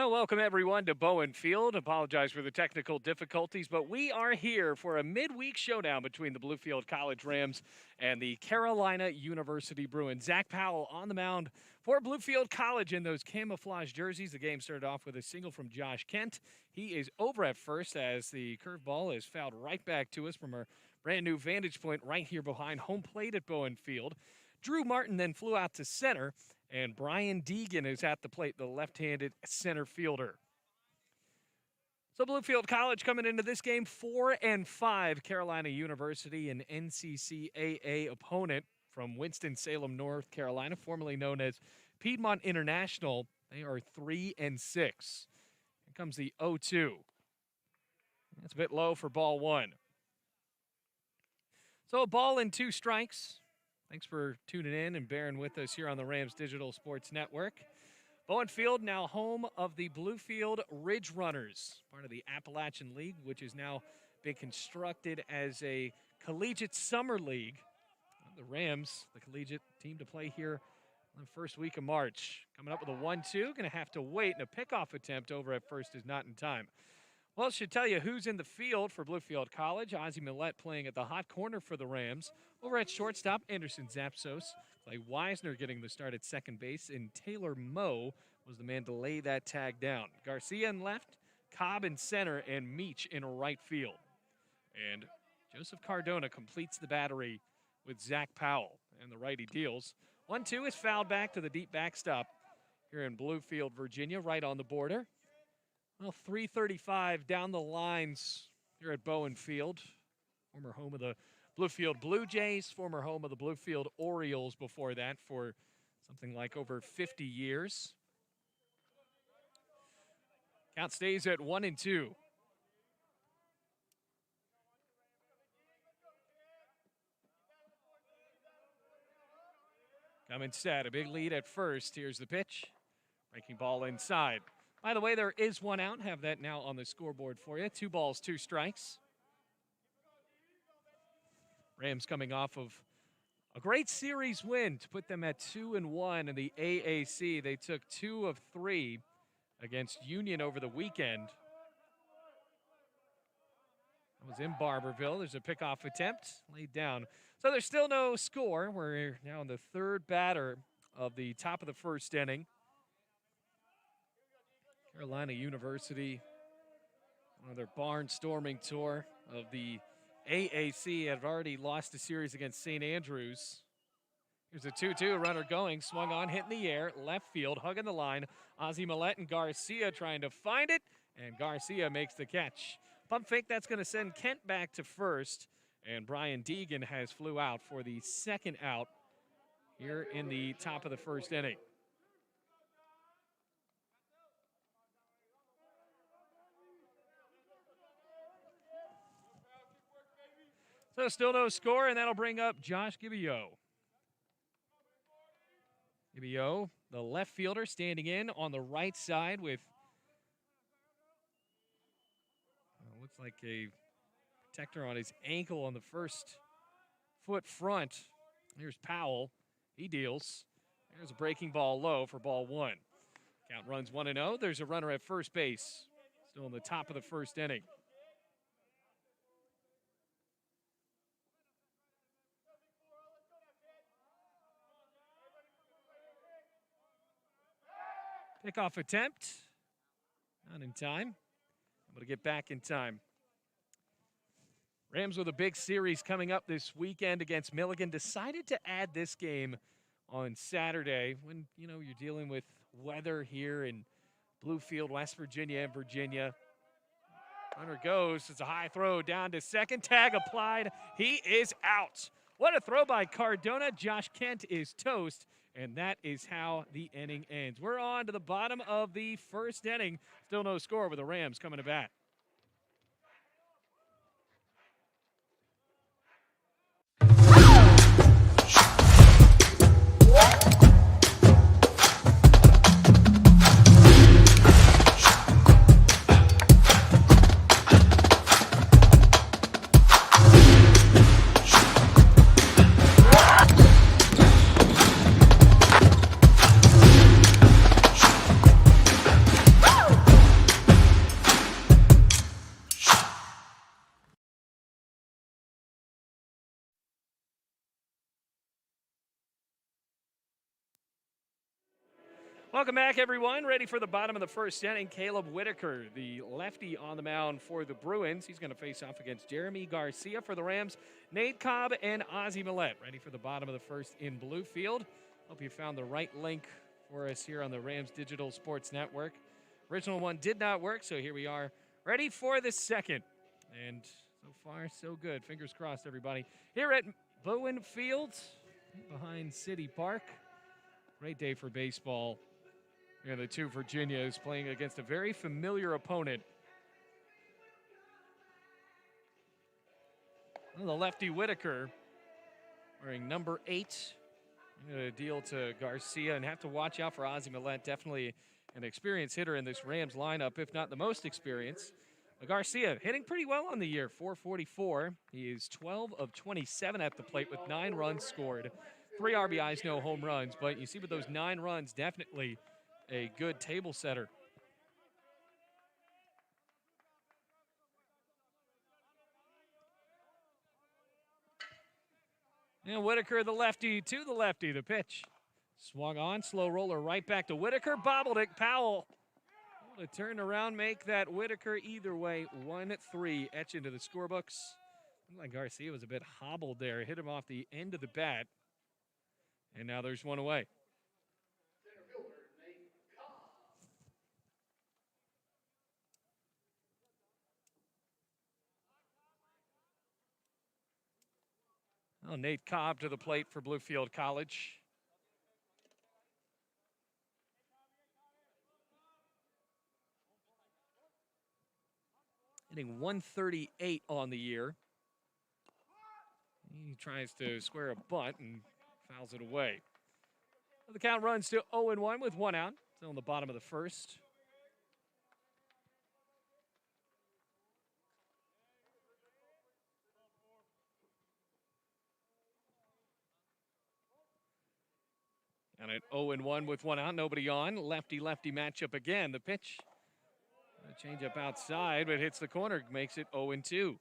Welcome everyone to Bowen Field. Apologize for the technical difficulties, but we are here for a midweek showdown between the Bluefield College Rams and the Carolina University Bruins. Zach Powell on the mound for Bluefield College in those camouflage jerseys. The game started off with a single from Josh Kent. He is over at first as the curveball is fouled right back to us from our brand new vantage point right here behind home plate at Bowen Field. Drew Martin then flew out to center, and Brian Deegan is at the plate, the left-handed center fielder. So Bluefield College coming into this game 4-5. Carolina University, an NCCAA opponent from Winston-Salem, North Carolina, formerly known as Piedmont International. They are 3-6. Here comes the 0-2. That's a bit low for ball one. So a ball and two strikes. Thanks for tuning in and bearing with us here on the Rams Digital Sports Network. Bowen Field, now home of the Bluefield Ridge Runners, part of the Appalachian League, which has now been constructed as a collegiate summer league. The Rams, the collegiate team to play here on the first week of March. Coming up with a 1-2, going to have to wait, and a pickoff attempt over at first is not in time. Well, it should tell you who's in the field for Bluefield College. Ozzie Millette playing at the hot corner for the Rams. Over at shortstop, Anderson Zapsos. Clay Weisner getting the start at second base, and Taylor Moe was the man to lay that tag down. Garcia in left, Cobb in center, and Meach in right field. And Joseph Cardona completes the battery with Zach Powell, and the righty deals. 1-2 is fouled back to the deep backstop here in Bluefield, Virginia, right on the border. Well, 3:35 down the lines here at Bowen Field, former home of the Bluefield Blue Jays, former home of the Bluefield Orioles before that for something like over 50 years. Count stays at 1-2. Coming set, a big lead at first. Here's the pitch. Breaking ball inside. By the way, there is one out. Have that now on the scoreboard for you. 2 balls, 2 strikes. Rams coming off of a great series win to put them at 2-1 in the AAC. They took 2 of 3 against Union over the weekend. That was in Barberville. There's a pickoff attempt laid down. So there's still no score. We're now in the third batter of the top of the first inning. Carolina University, on their barnstorming tour of the AAC, have already lost a series against St. Andrews. Here's a 2-2, runner going, swung on, hit in the air, left field, hugging the line. Ozzie Millette and Garcia trying to find it, and Garcia makes the catch. Pump fake, that's going to send Kent back to first, and Brian Deegan has flew out for the second out here in the top of the first inning. So still no score, and that'll bring up Josh Gibio. Gibio, the left fielder, standing in on the right side with looks like a protector on his ankle on the first foot front. Here's Powell. He deals. There's a breaking ball low for ball one. Count runs 1-0. There's a runner at first base. Still in the top of the first inning. Pickoff attempt. Not in time. Able to get back in time. Rams with a big series coming up this weekend against Milligan. Decided to add this game on Saturday when, you're dealing with weather here in Bluefield, West Virginia and Virginia. Runner goes. It's a high throw down to second. Tag applied. He is out. What a throw by Cardona. Josh Kent is toast. And that is how the inning ends. We're on to the bottom of the first inning. Still no score with the Rams coming to bat. Welcome back, everyone. Ready for the bottom of the first inning. Caleb Whitaker, the lefty on the mound for the Bruins. He's going to face off against Jeremy Garcia for the Rams. Nate Cobb and Ozzie Millette ready for the bottom of the first in Bluefield. Hope you found the right link for us here on the Rams Digital Sports Network. Original one did not work, so here we are ready for the second. And so far, so good. Fingers crossed, everybody. Here at Bowen Field, behind City Park. Great day for baseball. Here the two Virginias playing against a very familiar opponent. Well, the lefty Whitaker wearing number 8. I'm going to deal to Garcia and have to watch out for Ozzie Millette. Definitely an experienced hitter in this Rams lineup, if not the most experienced. Garcia hitting pretty well on the year, 444. He is 12 of 27 at the plate with 9 runs scored. 3 RBIs, no home runs, but you see with those 9 runs, definitely a good table setter. And Whitaker, the lefty, to the lefty. The pitch swung on, slow roller right back to Whitaker. Bobbled it, Powell. To turn around, make that Whitaker either way. 1-3, etch into the scorebooks. Looked like Garcia was a bit hobbled there. Hit him off the end of the bat. And now there's one away. Well, Nate Cobb to the plate for Bluefield College. Hitting 138 on the year. He tries to square a bunt and fouls it away. The count runs to 0-1 with 1 out. Still in the bottom of the first. And at 0-1 with 1 out, nobody on. Lefty-lefty matchup again. The pitch, a change up outside, but hits the corner, makes it 0-2.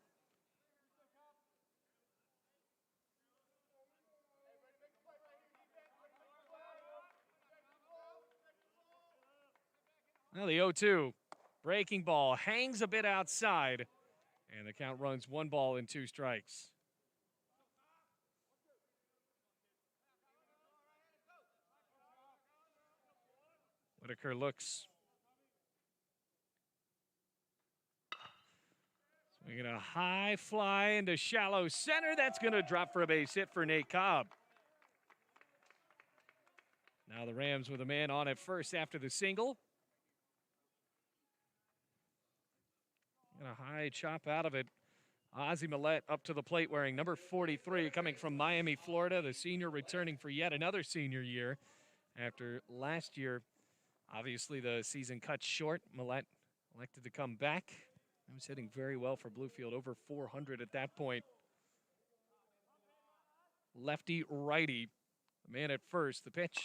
Now the 0-2, breaking ball, hangs a bit outside, and the count runs 1 ball and 2 strikes. Whitaker looks. Swinging a high fly into shallow center. That's going to drop for a base hit for Nate Cobb. Now the Rams with a man on at first after the single. And a high chop out of it. Ozzie Millette up to the plate wearing number 43, coming from Miami, Florida. The senior returning for yet another senior year after last year. Obviously, the season cut short. Millette elected to come back. He was hitting very well for Bluefield, over 400 at that point. Lefty-righty, the man at first. The pitch,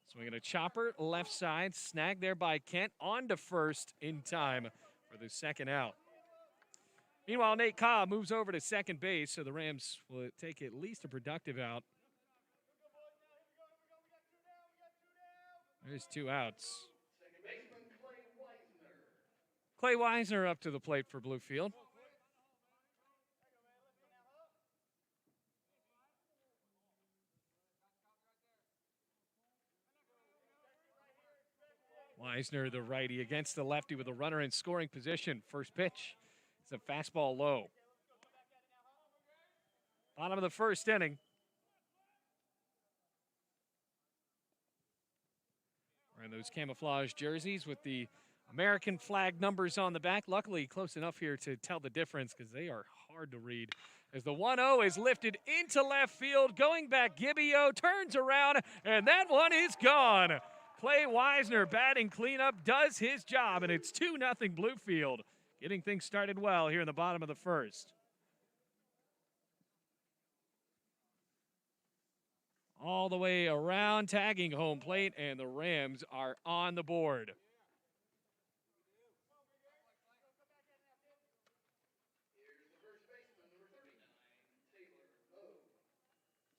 swinging a chopper, left side, snagged there by Kent, on to first in time for the second out. Meanwhile, Nate Cobb moves over to second base, so the Rams will take at least a productive out. There's 2 outs. Clay Weisner up to the plate for Bluefield. Weisner, the righty, against the lefty with a runner in scoring position. First pitch. It's a fastball low. Bottom of the first inning. Wearing those camouflage jerseys with the American flag numbers on the back. Luckily, close enough here to tell the difference because they are hard to read. As the 1-0 is lifted into left field, going back, Gibbio turns around, and that one is gone. Clay Weisner batting cleanup does his job, and it's 2-0 Bluefield. Getting things started well here in the bottom of the first. All the way around, tagging home plate, and the Rams are on the board.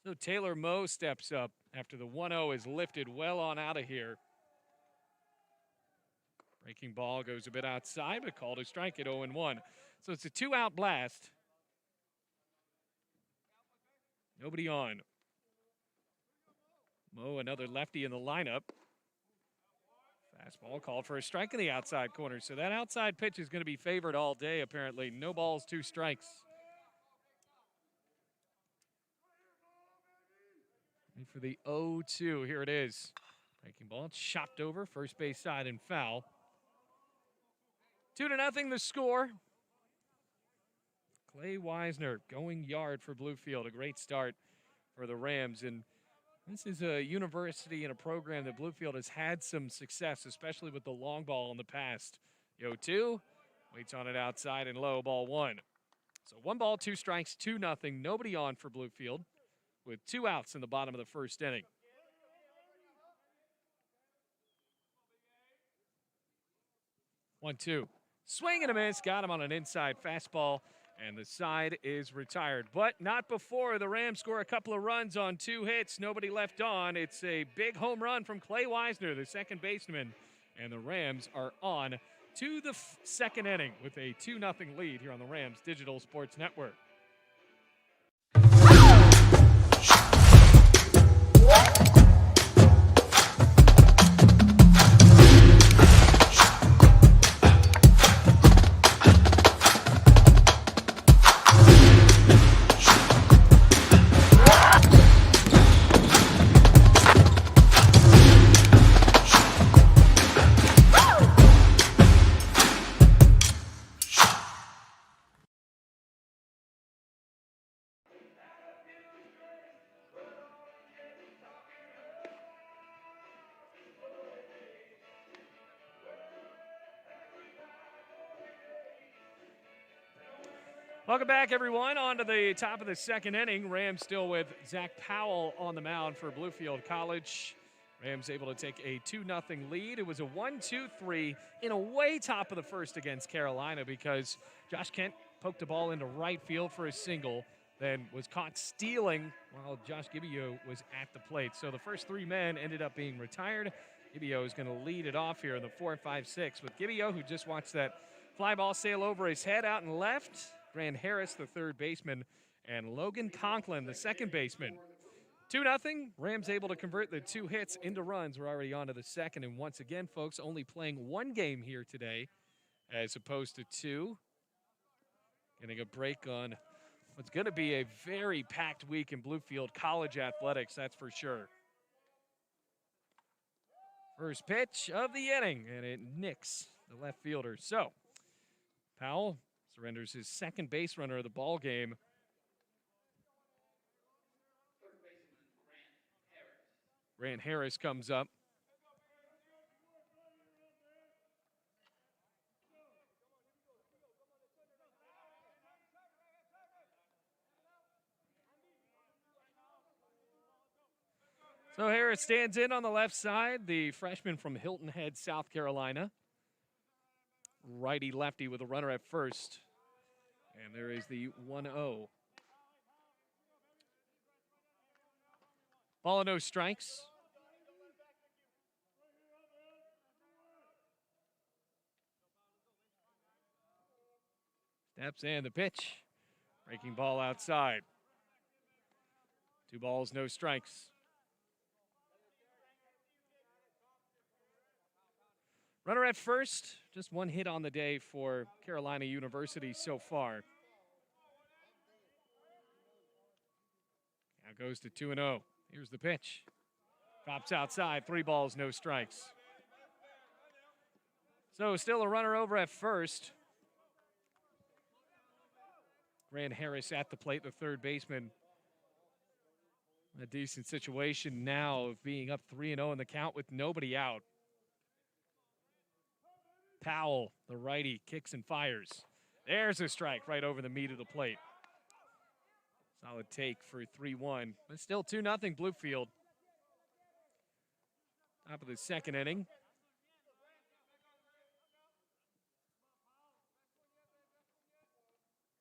So Taylor Moe steps up after the 1-0 is lifted well on out of here. Breaking ball goes a bit outside, but called a strike at 0-1. So it's a 2-out blast. Nobody on. Mo, another lefty in the lineup. Fastball called for a strike in the outside corner. So that outside pitch is going to be favored all day, apparently. No balls, 2 strikes. And for the 0-2, here it is. Breaking ball, chopped over, first base side and foul. 2-0 the score. Clay Wisner going yard for Bluefield. A great start for the Rams. And this is a university and a program that Bluefield has had some success, especially with the long ball in the past. The 0-2, waits on it outside and low, ball 1. So 1 ball, 2 strikes, 2-0. Nobody on for Bluefield with 2 outs in the bottom of the first inning. One, two. Swing and a miss. Got him on an inside fastball, and the side is retired. But not before the Rams score a couple of runs on 2 hits. Nobody left on. It's a big home run from Clay Wisner, the second baseman, and the Rams are on to the second inning with a 2-0 lead here on the Rams Digital Sports Network. Welcome back, everyone. On to the top of the second inning. Rams still with Zach Powell on the mound for Bluefield College. Rams able to take a 2-0 lead. It was a 1-2-3 in a way top of the first against Carolina because Josh Kent poked the ball into right field for a single, then was caught stealing while Josh Gibbio was at the plate. So the first 3 men ended up being retired. Gibbio is going to lead it off here in the 4-5-6 with Gibbio, who just watched that fly ball sail over his head out and left. Grant Harris, the third baseman, and Logan Conklin, the second baseman. 2-0. Rams able to convert the 2 hits into runs. We're already on to the second. And once again, folks, only playing 1 game here today as opposed to 2. Getting a break on what's going to be a very packed week in Bluefield College athletics, that's for sure. First pitch of the inning, and it nicks the left fielder. So, Powell surrenders his second base runner of the ball game. Grant Harris comes up. So Harris stands in on the left side, the freshman from Hilton Head, South Carolina. Righty-lefty with a runner at first. And there is the 1-0. Ball and no strikes. Steps in the pitch. Breaking ball outside. 2 balls, no strikes. Runner at first, just 1 hit on the day for Carolina University so far. Now goes to 2-0. Here's the pitch. Drops outside, 3 balls, no strikes. So still a runner over at first. Grant Harris at the plate, the third baseman. A decent situation now of being up 3-0 in the count with nobody out. Powell, the righty, kicks and fires. There's a strike right over the meat of the plate. Solid take for 3-1, but still 2-0 Bluefield. Top of the second inning.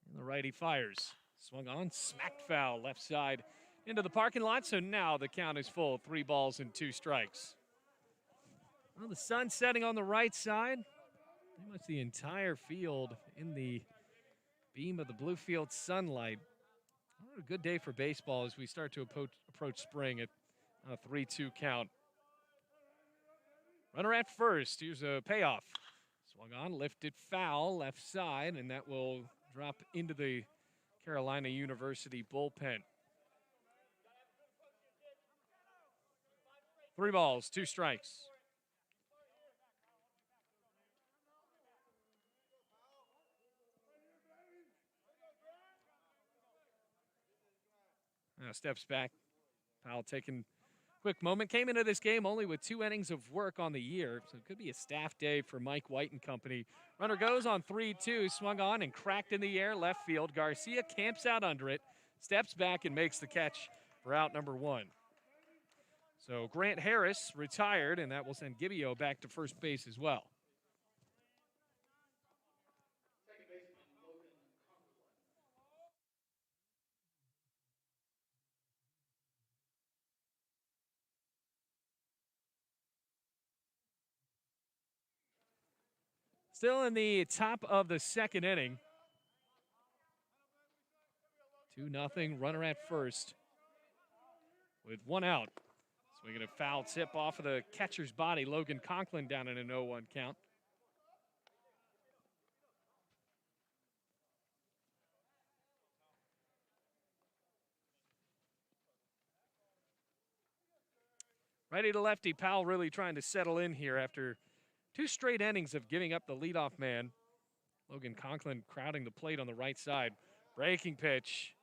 And the righty fires. Swung on, smacked foul, left side into the parking lot, so now the count is full. 3 balls and 2 strikes. Well, the sun setting on the right side. Pretty much the entire field in the beam of the Bluefield sunlight. What a good day for baseball as we start to approach spring at a 3-2 count. Runner at first. Here's a payoff. Swung on, lifted foul, left side, and that will drop into the Carolina University bullpen. 3 balls, 2 strikes. Now steps back. Powell taking a quick moment. Came into this game only with 2 innings of work on the year, so it could be a staff day for Mike White and company. Runner goes on 3-2, swung on and cracked in the air left field. Garcia camps out under it, steps back and makes the catch for out number 1. So Grant Harris retired, and that will send Gibbio back to first base as well. Still in the top of the second inning. 2-0, runner at first with 1 out. Swinging a foul tip off of the catcher's body. Logan Conklin down in an 0-1 count. Righty to lefty, Powell really trying to settle in here after 2 straight innings of giving up the leadoff man. Logan Conklin crowding the plate on the right side. Breaking pitch.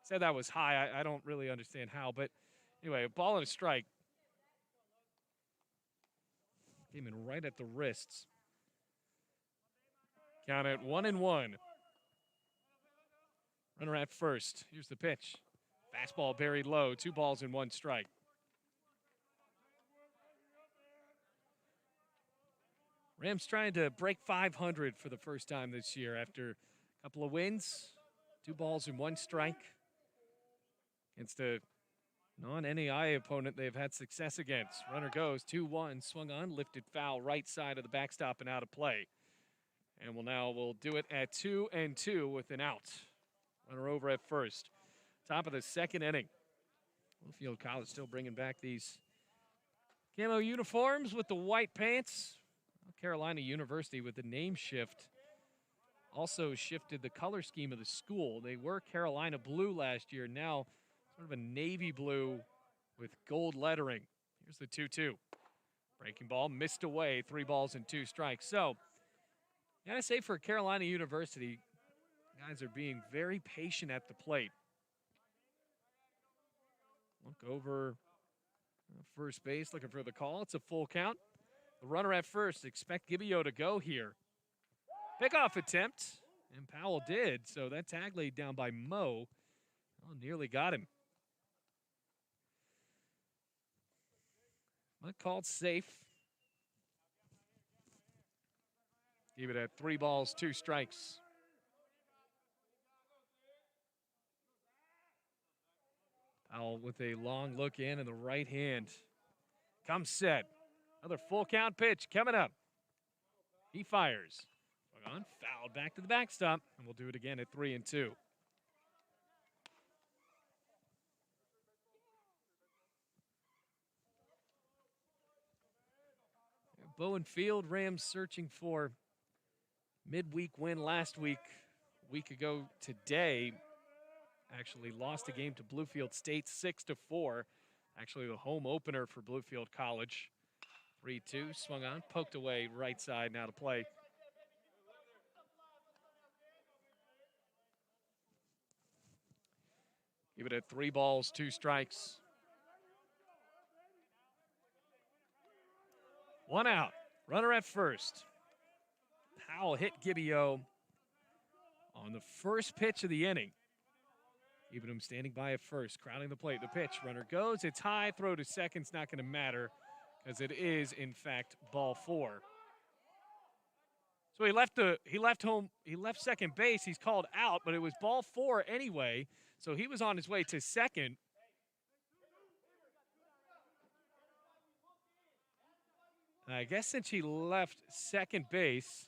Said that was high. I don't really understand how, but anyway, a ball and a strike. Came in right at the wrists. Count it 1-1. Runner at first. Here's the pitch. Fastball buried low. 2 balls and 1 strike. Rams trying to break 500 for the first time this year after a couple of wins. 2 balls and 1 strike. Against a non-NAI opponent they've had success against. Runner goes 2-1, swung on, lifted foul, right side of the backstop and out of play. And we'll do it at 2-2 with an out. Runner over at first. Top of the second inning. Bluefield College still bringing back these camo uniforms with the white pants. Carolina University with the name shift also shifted the color scheme of the school. They were Carolina blue last year, now sort of a navy blue with gold lettering. Here's the 2-2. Breaking ball missed away, 3 balls and 2 strikes. So, gotta say for Carolina University, guys are being very patient at the plate. Look over first base, looking for the call. It's a full count. The runner at first, expect Gibbio to go here. Pickoff attempt, and Powell did, so that tag laid down by Mo. Oh, nearly got him. But called safe. Keep it at 3 balls, 2 strikes. Powell with a long look in the right hand. Comes set. Another full count pitch coming up. He fires. Swung on, fouled back to the backstop, and we'll do it again at 3-2. Bowen Field, Rams searching for midweek win last week. A week ago today, actually lost a game to Bluefield State 6-4. Actually the home opener for Bluefield College. 3-2, swung on, poked away right side, now to play. Give it at 3 balls, 2 strikes. 1 out, runner at first. Powell hit Gibbio on the first pitch of the inning. Even him standing by at first, crowding the plate. The pitch, runner goes, it's high, throw to second's not gonna matter, because it is, in fact, ball 4. So he left second base. He's called out, but it was ball 4 anyway. So he was on his way to second. I guess since he left second base,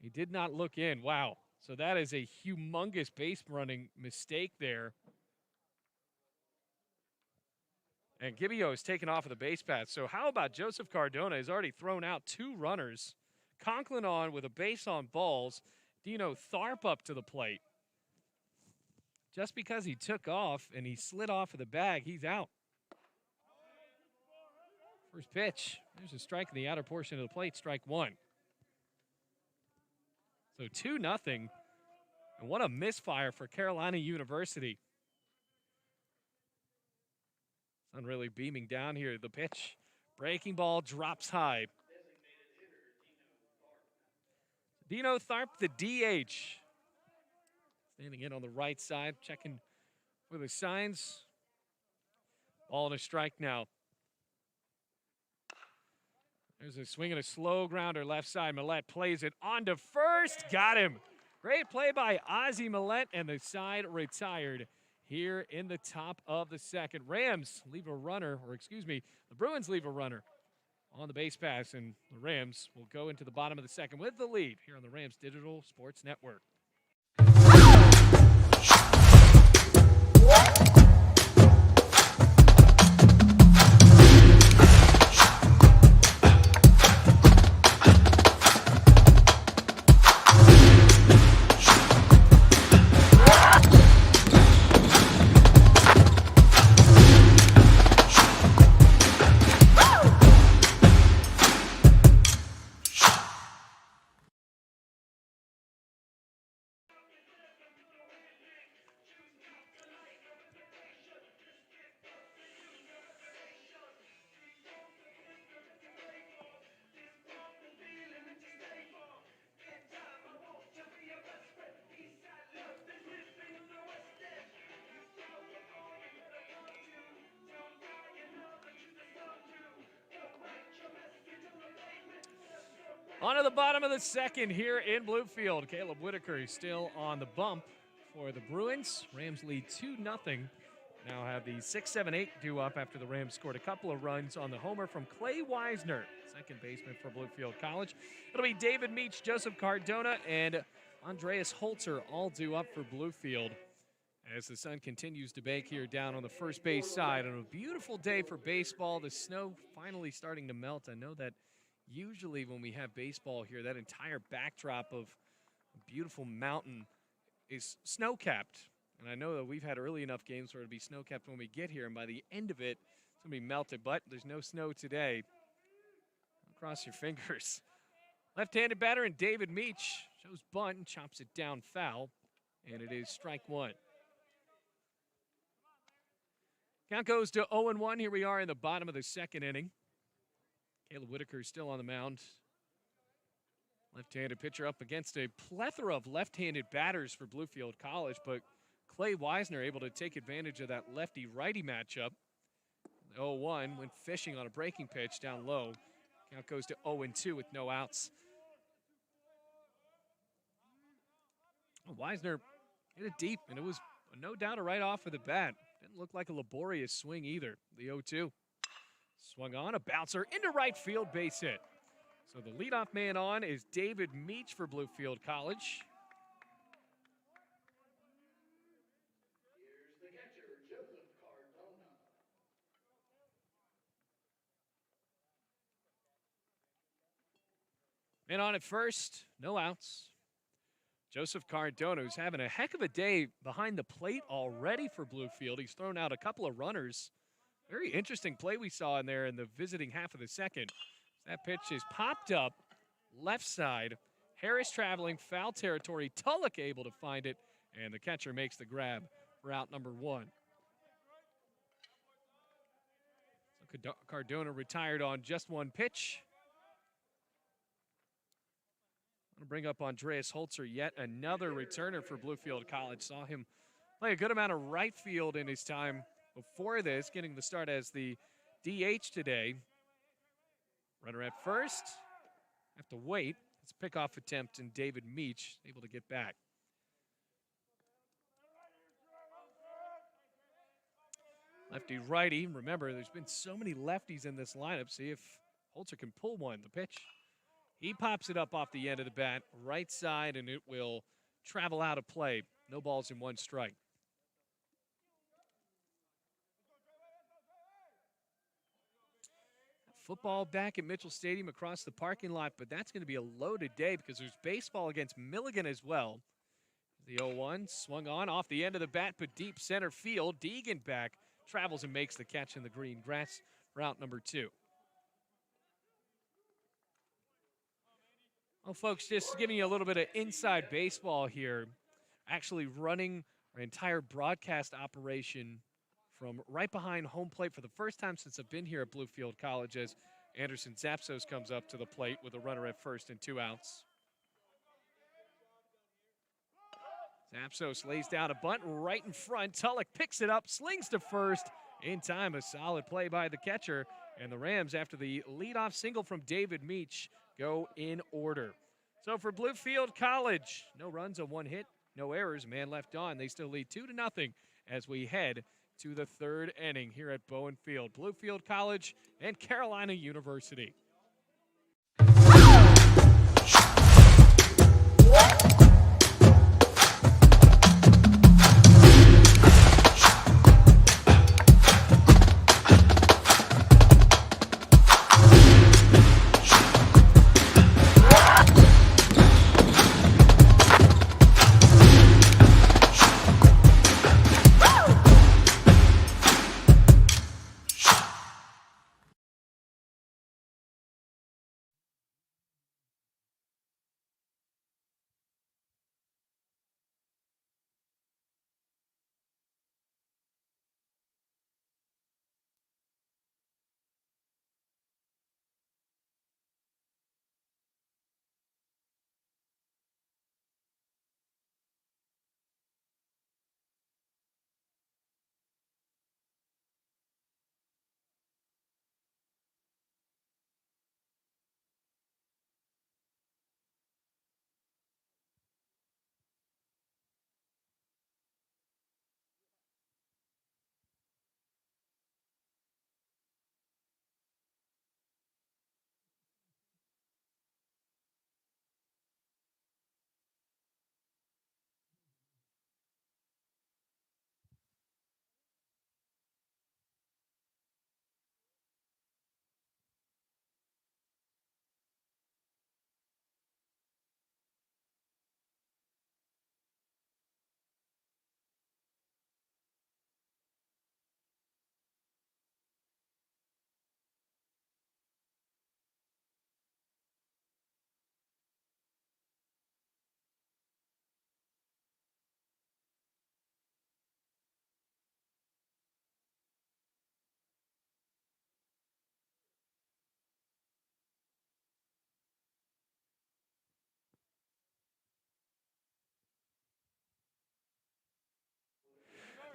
he did not look in. Wow. So that is a humongous base running mistake there. And Gibbio is taken off of the base path. So how about Joseph Cardona has already thrown out 2 runners. Conklin on with a base on balls. Dino Tharp up to the plate. Just because he took off and he slid off of the bag, he's out. First pitch. There's a strike in the outer portion of the plate, strike 1. So 2-0. And what a misfire for Carolina University. Sun really beaming down here. The pitch. Breaking ball drops high. Dino Tharp, the DH. Standing in on the right side, checking for the signs. Ball and a strike now. There's a swing and a slow grounder left side. Millette plays it on to first. Got him. Great play by Ozzie Millette, and the side retired here in the top of the second. Rams leave a runner, or excuse me, the Bruins leave a runner on the base pass, and the Rams will go into the bottom of the second with the lead here on the Rams Digital Sports Network. On to the bottom of the second here in Bluefield. Caleb Whitaker is still on the bump for the Bruins. Rams lead 2-0. Now have the 6-7-8 due up after the Rams scored a couple of runs on the homer from Clay Wisner, second baseman for Bluefield College. It'll be David Meach, Joseph Cardona, and Andreas Holzer all due up for Bluefield as the sun continues to bake here down on the first base side. On a beautiful day for baseball, the snow finally starting to melt. I know that usually when we have baseball here, that entire backdrop of a beautiful mountain is snow-capped. And I know that we've had early enough games where it'll be snow-capped when we get here, and by the end of it, it's going to be melted. But there's no snow today. Cross your fingers. Left-handed batter and David Meach shows bunt and chops it down foul, and it is strike 1. Count goes to 0-1. Here we are in the bottom of the second inning. Caleb Whitaker is still on the mound. Left-handed pitcher up against a plethora of left-handed batters for Bluefield College, but Clay Wisner able to take advantage of that lefty-righty matchup. 0-1 went fishing on a breaking pitch down low. Count goes to 0-2 with no outs. Wisner hit it deep, and it was no doubt a right off of the bat. Didn't look like a laborious swing either. The 0-2. Swung on, a bouncer into right field, base hit. So the leadoff man on is David Meach for Bluefield College. Here's the catcher, Joseph Cardona. Man on at first, no outs. Joseph Cardona, who's having a heck of a day behind the plate already for Bluefield. He's thrown out a couple of runners. Very interesting play we saw in there in the visiting half of the second. That pitch is popped up left side. Harris traveling foul territory. Tulloch able to find it, and the catcher makes the grab for out number 1. So Cardona retired on just one pitch. I'm going to bring up Andreas Holzer, yet another returner for Bluefield College. Saw him play a good amount of right field in his time before this, getting the start as the DH today. Runner at first. Have to wait. It's a pickoff attempt, and David Meach able to get back. Lefty-righty. Remember, there's been so many lefties in this lineup. See if Holzer can pull one. The pitch. He pops it up off the end of the bat, right side, and it will travel out of play. No balls in one strike. Football back at Mitchell Stadium across the parking lot, but that's going to be a loaded day because there's baseball against Milligan as well. The 0-1 swung on off the end of the bat, but deep center field. Deegan back, travels and makes the catch in the green grass for out number 2. Well, folks, just giving you a little bit of inside baseball here. Actually running our entire broadcast operation from right behind home plate for the first time since I've been here at Bluefield College as Anderson Zapsos comes up to the plate with a runner at first and 2 outs. Zapsos lays down a bunt right in front. Tulloch picks it up, slings to first. In time, a solid play by the catcher. And the Rams, after the leadoff single from David Meach, go in order. So for Bluefield College, no runs on 1 hit, no errors, man left on. They still lead 2-0 as we head to the 3rd inning here at Bowen Field. Bluefield College and Carolina University.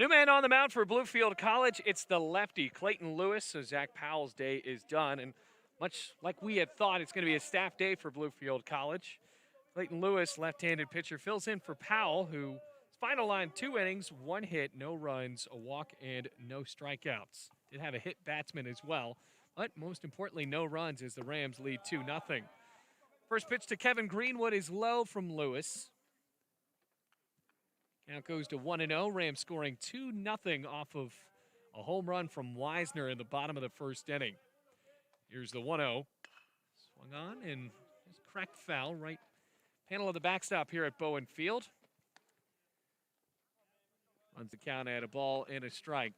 New man on the mound for Bluefield College. It's the lefty, Clayton Lewis. So Zach Powell's day is done. And much like we had thought, it's going to be a staff day for Bluefield College. Clayton Lewis, left-handed pitcher, fills in for Powell, who final line 2 innings, 1 hit, no runs, a walk, and no strikeouts. Did have a hit batsman as well, but most importantly, no runs as the Rams lead 2-0. First pitch to Kevin Greenwood is low from Lewis. Count goes to 1-0. Rams scoring 2-0 off of a home run from Weisner in the bottom of the 1st inning. Here's the 1-0. Swung on and just cracked foul right panel of the backstop here at Bowen Field. Runs the count at a ball and a strike.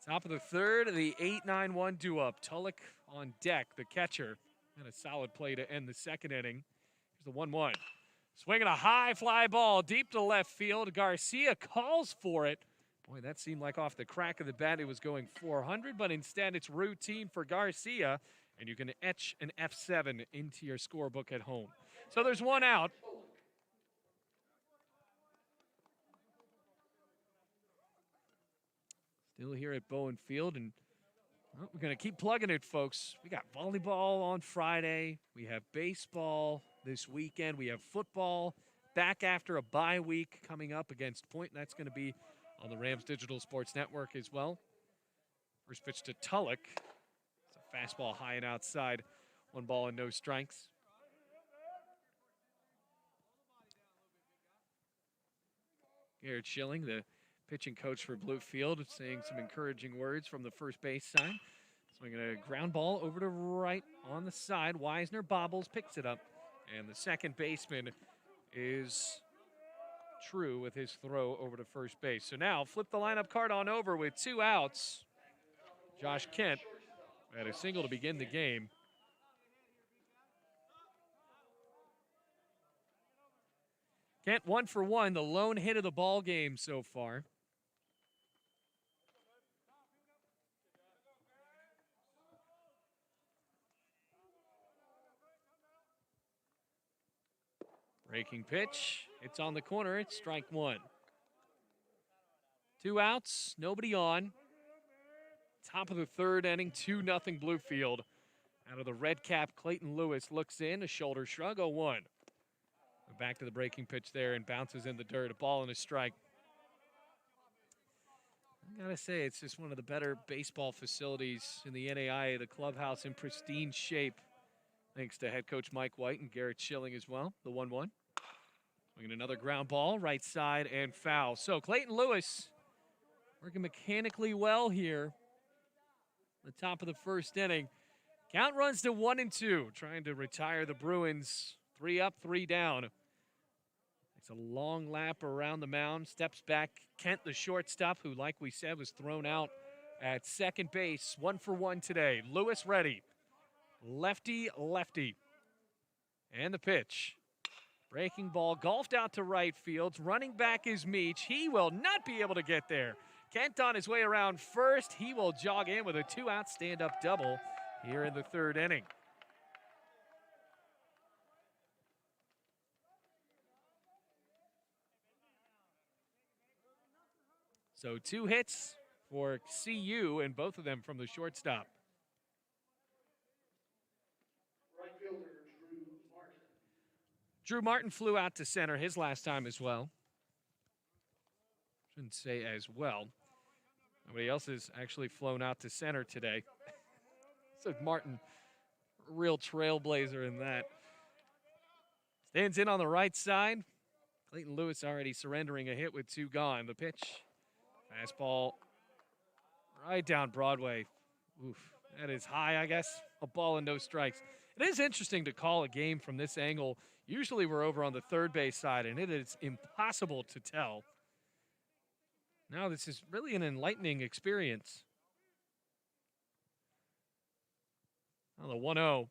Top of the 3rd, the 8-9-1 due-up. Tulloch on deck, the catcher, and a solid play to end the 2nd inning. Here's the 1-1. Swinging a high fly ball deep to left field. Garcia calls for it. Boy, that seemed like off the crack of the bat it was going 400, but instead it's routine for Garcia, and you can etch an F7 into your scorebook at home. So there's 1 out. Still here at Bowen Field, and well, we're going to keep plugging it, folks. We got volleyball on Friday. We have baseball this weekend. We have football back after a bye week coming up against Point. That's going to be on the Rams Digital Sports Network as well. First pitch to Tulloch. It's a Fastball high and outside. 1 ball and no strikes. Garrett Schilling, the pitching coach for Bluefield, saying some encouraging words from the first base side. Swinging a ground ball over to right on the side. Weisner bobbles, picks it up, and the second baseman is true with his throw over to first base. So now flip the lineup card on over with 2 outs. Josh Kent had a single to begin the game. Kent 1 for 1, the lone hit of the ball game so far. Breaking pitch. It's on the corner. It's strike 1. 2 outs. Nobody on. Top of the third inning. 2-0 Bluefield. Out of the red cap, Clayton Lewis looks in. A shoulder shrug. 0-1. Back to the breaking pitch there and bounces in the dirt. A ball and a strike. I gotta say, it's just one of the better baseball facilities in the NAIA. The clubhouse in pristine shape. Thanks to head coach Mike White and Garrett Schilling as well. The 1-1. Swinging another ground ball, right side and foul. So Clayton Lewis working mechanically well here. The top of the first inning. Count runs to 1-2, trying to retire the Bruins. 3 up, 3 down. It's a long lap around the mound. Steps back. Kent, the shortstop, who, like we said, was thrown out at second base. 1 for 1 today. Lewis ready. Lefty, lefty. And the pitch. Breaking ball, golfed out to right field. Running back is Meach. He will not be able to get there. Kent on his way around first. He will jog in with a 2-out stand-up double here in the third inning. So 2 hits for CU, and both of them from the shortstop. Right fielder Drew Martin. Drew Martin flew out to center his last time as well. Shouldn't say as well. Nobody else has actually flown out to center today. So Martin, real trailblazer in that. Stands in on the right side. Clayton Lewis already surrendering a hit with 2 gone. The pitch. Fastball right down Broadway. Oof, that is high, I guess. A ball and no strikes. It is interesting to call a game from this angle. Usually we're over on the third base side, and it is impossible to tell. Now this is really an enlightening experience. On the 1-0.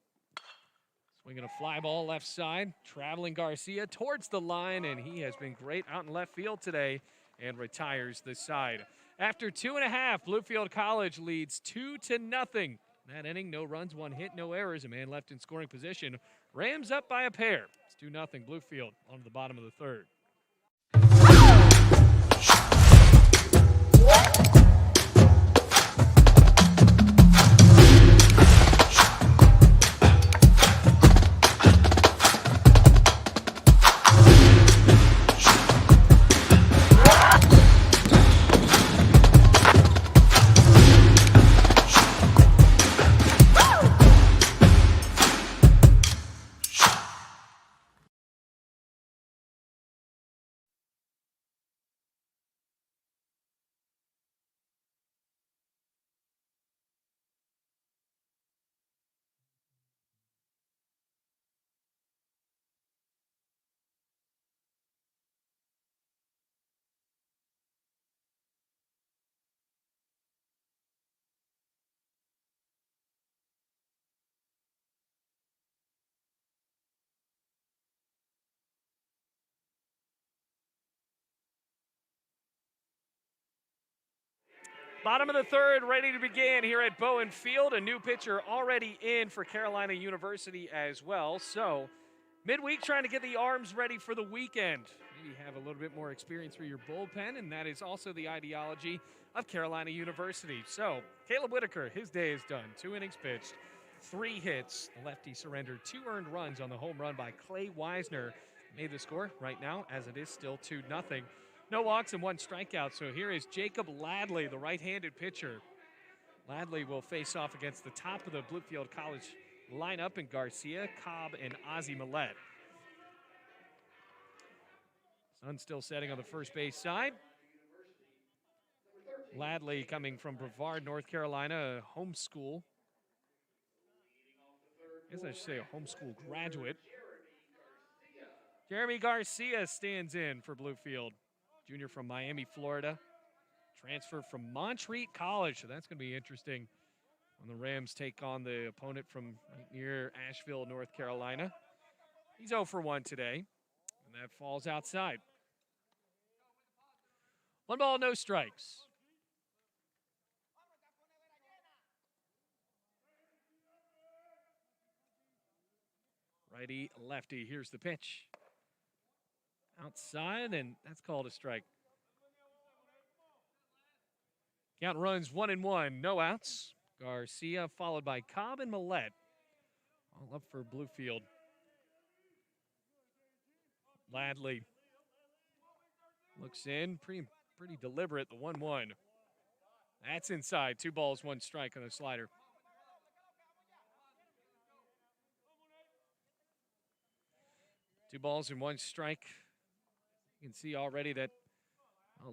Swinging a fly ball left side. Traveling Garcia towards the line, and he has been great out in left field today and retires the side. After 2.5, Bluefield College leads 2-0. That inning, no runs, 1 hit, no errors, a man left in scoring position. Rams up by a pair. It's 2-0 Bluefield on to the bottom of the third. Bottom of the third, ready to begin here at Bowen Field. A new pitcher already in for Carolina University as well. So, midweek trying to get the arms ready for the weekend. Maybe have a little bit more experience for your bullpen, and that is also the ideology of Carolina University. So, Caleb Whitaker, his day is done. 2 innings pitched, 3 hits. The lefty surrendered 2 earned runs on the home run by Clay Weisner. Made the score right now, as it is still 2-0. No walks and 1 strikeout. So here is Jacob Ladley, the right-handed pitcher. Ladley will face off against the top of the Bluefield College lineup in Garcia, Cobb, and Ozzie Millette. Sun still setting on the first base side. Ladley coming from Brevard, North Carolina, a homeschool. I guess I should say a homeschool graduate. Jeremy Garcia stands in for Bluefield. Junior from Miami, Florida. Transfer from Montreat College, so that's going to be interesting when the Rams take on the opponent from right near Asheville, North Carolina. He's 0 for 1 today, and that falls outside. 1 ball, no strikes. Righty, lefty. Here's the pitch. Outside, and that's called a strike. Count runs 1-1, no outs. Garcia followed by Cobb and Millette. All up for Bluefield. Ladley looks in, pretty deliberate, the 1-1. That's inside, 2 balls, 1 strike on the slider. Two balls and 1 strike. You can see already that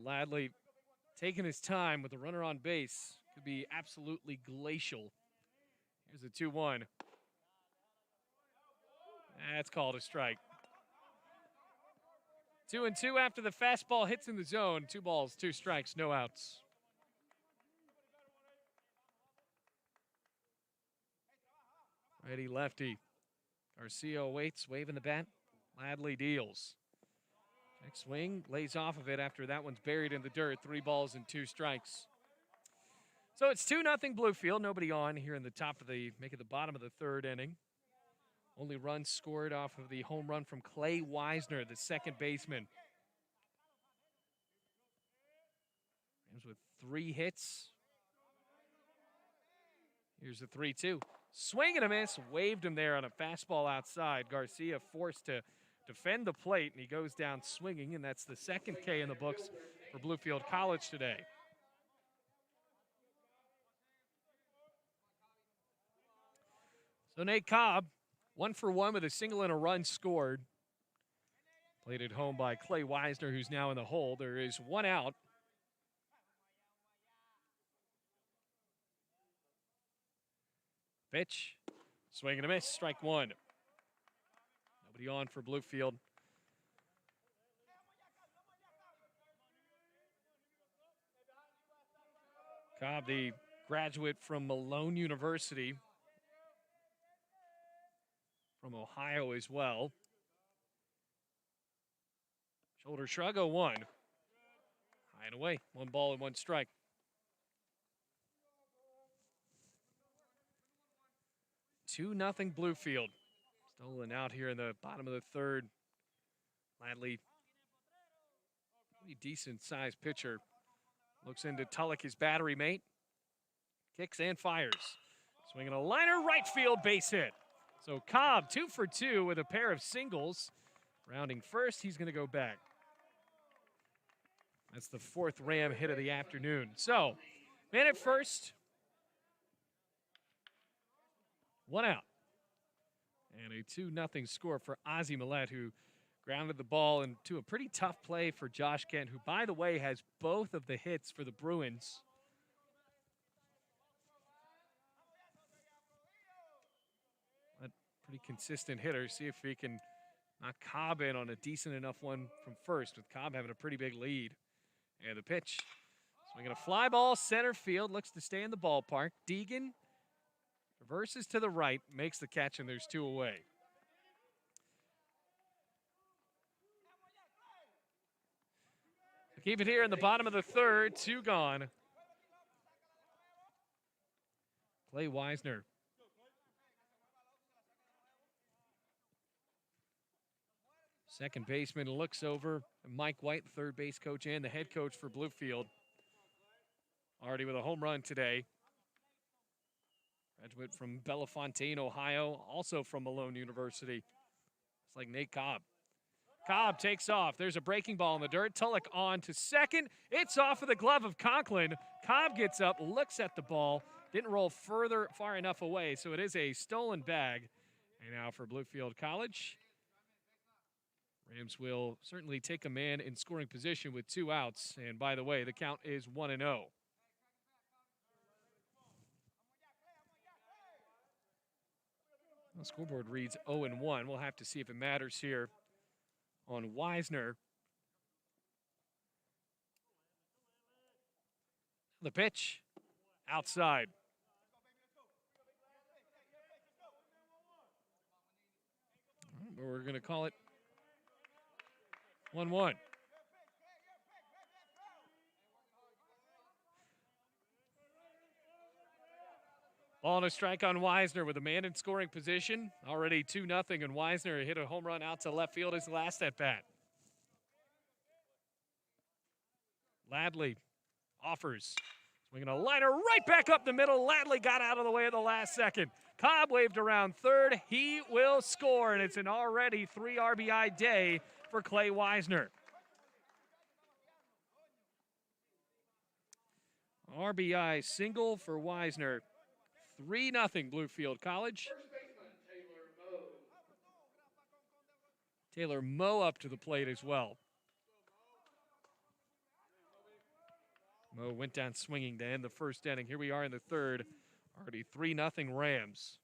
Ladley taking his time with the runner on base could be absolutely glacial. Here's a 2-1. That's called a strike. 2-2 after the fastball hits in the zone. 2 balls, 2 strikes, no outs. Righty lefty. Garcia waits, waving the bat. Ladley deals. Next swing, lays off of it after that one's buried in the dirt. 3 balls and 2 strikes. So it's 2-0 Bluefield. Nobody on here in the top of the, make it the bottom of the 3rd inning. Only runs scored off of the home run from Clay Wisner, the second baseman. Rams with 3 hits. Here's the 3-2. Swing and a miss. Waved him there on a fastball outside. Garcia forced to defend the plate, and he goes down swinging, and that's the 2nd K in the books for Bluefield College today. So Nate Cobb, 1 for 1 with a single and a run scored. Played at home by Clay Wisner, who's now in the hole. There is 1 out. Pitch, swing and a miss, strike 1. Nobody on for Bluefield. Cobb, the graduate from Malone University, from Ohio as well. Shoulder shrug, 0-1. High and away, 1 ball and 1 strike. Two nothing Bluefield. Stolen out here in the bottom of the 3rd. Ladley, pretty decent sized pitcher. Looks into Tulloch, his battery mate. Kicks and fires. Swinging a liner, right field, base hit. So Cobb, 2 for 2 with a pair of singles. Rounding first, he's going to go back. That's the 4th Ram hit of the afternoon. So, man at first. 1 out. And a 2-0 score for Ozzie Millette, who grounded the ball into a pretty tough play for Josh Kent, who, by the way, has both of the hits for the Bruins. A pretty consistent hitter. See if he can knock Cobb in on a decent enough one from first, with Cobb having a pretty big lead. And the pitch. Swinging a fly ball, center field, looks to stay in the ballpark. Deegan reverses to the right, makes the catch, and there's 2 away. Keep it here in the bottom of the 3rd, 2 gone. Clay Wisner. Second baseman looks over. Mike White, the 3rd base coach and the head coach for Bluefield. Already with a home run today. Graduate from Bellefontaine, Ohio, also from Malone University. It's like Nate Cobb. Cobb takes off. There's a breaking ball in the dirt. Tulloch on to second. It's off of the glove of Conklin. Cobb gets up, looks at the ball, Didn't roll far enough away, so it is a stolen bag. And now for Bluefield College, Rams will certainly take a man in scoring position with 2 outs. And by the way, the count is 1-0. The scoreboard reads 0-1. We'll have to see if it matters here on Wisner. The pitch outside. We're going to call it 1-1. Ball and a strike on Wisner with a man in scoring position. Already 2-0, and Wisner hit a home run out to left field his last at bat. Ladley offers. Swinging a liner right back up the middle. Ladley got out of the way at the last second. Cobb waved around third. He will score, and it's an already 3 RBI day for Clay Wisner. RBI single for Wisner. 3-0 Bluefield College. First baseman, Taylor Moe. Taylor Moe up to the plate as well. Moe went down swinging to end the first inning. Here we are in the third. Already 3-0 Rams.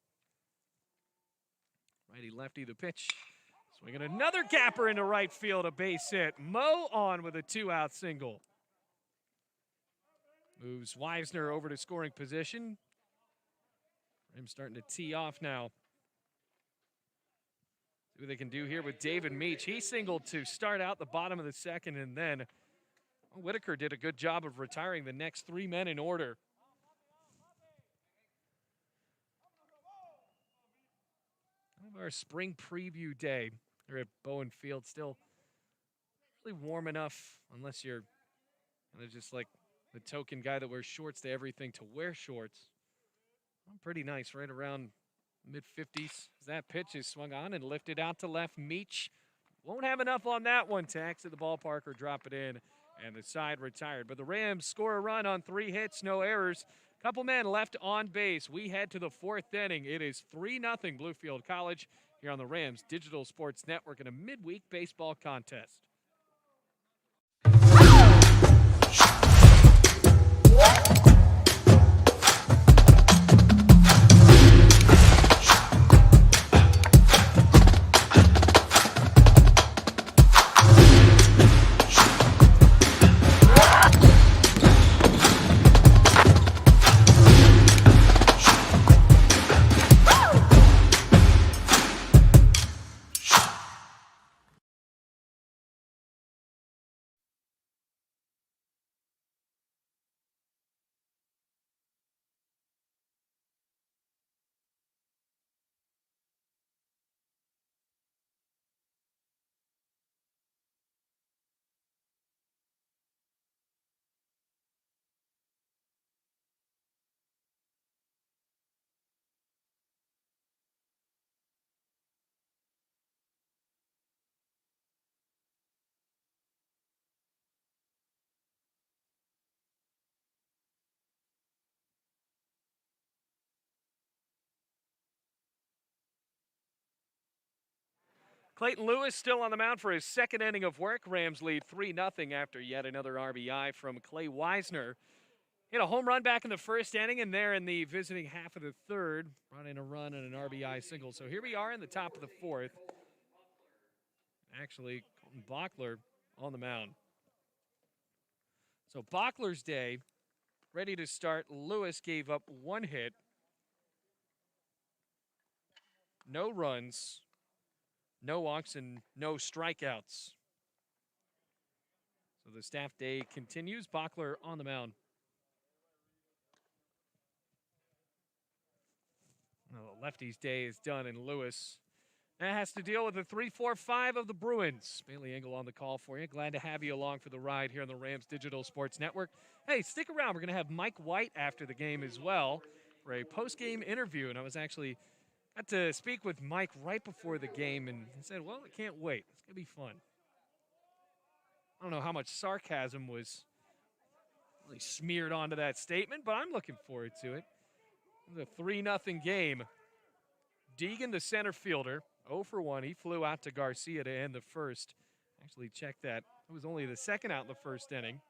Righty-lefty the pitch. Swinging another gapper into right field, a base hit. Moe on with a 2-out single. Moves Wisner over to scoring position. Rams starting to tee off now. See what they can do here with David Meach. He singled to start out the bottom of the second, and then Whitaker did a good job of retiring the next 3 men in order. Our spring preview day here at Bowen Field. Still really warm enough, unless you're kind of just like the token guy that wears shorts to everything, to wear shorts. Pretty nice, right around mid-50s. That pitch is swung on and lifted out to left. Meach won't have enough on that one to exit the ballpark or drop it in, and the side retired. But the Rams score a run on 3 hits, no errors. Couple men left on base. We head to the 4th inning. It is 3-0 Bluefield College here on the Rams Digital Sports Network in a midweek baseball contest. Clayton Lewis still on the mound for his 2nd inning of work. Rams lead 3-0 after yet another RBI from Clay Wisner. Hit a home run back in the 1st inning, and there in the visiting half of the 3rd, brought in a run and an RBI single. So here we are in the top of the 4th. Actually, Colton Bachler on the mound. So Bachler's day, ready to start. Lewis gave up 1 hit, no runs, no walks, and no strikeouts. So the staff day continues. Bachler on the mound. Well, the lefty's day is done, and Lewis now has to deal with the 3-4-5 of the Bruins. Bailey Engel on the call for you. Glad to have you along for the ride here on the Rams Digital Sports Network. Hey, stick around. We're going to have Mike White after the game as well for a post-game interview, and I was actually got to speak with Mike right before the game, and he said, well, I can't wait. It's going to be fun. I don't know how much sarcasm was really smeared onto that statement, but I'm looking forward to it. It was a 3-0 game. Deegan, the center fielder, 0 for 1. He flew out to Garcia to end the first. Actually, check that. It was only the second out in the first inning.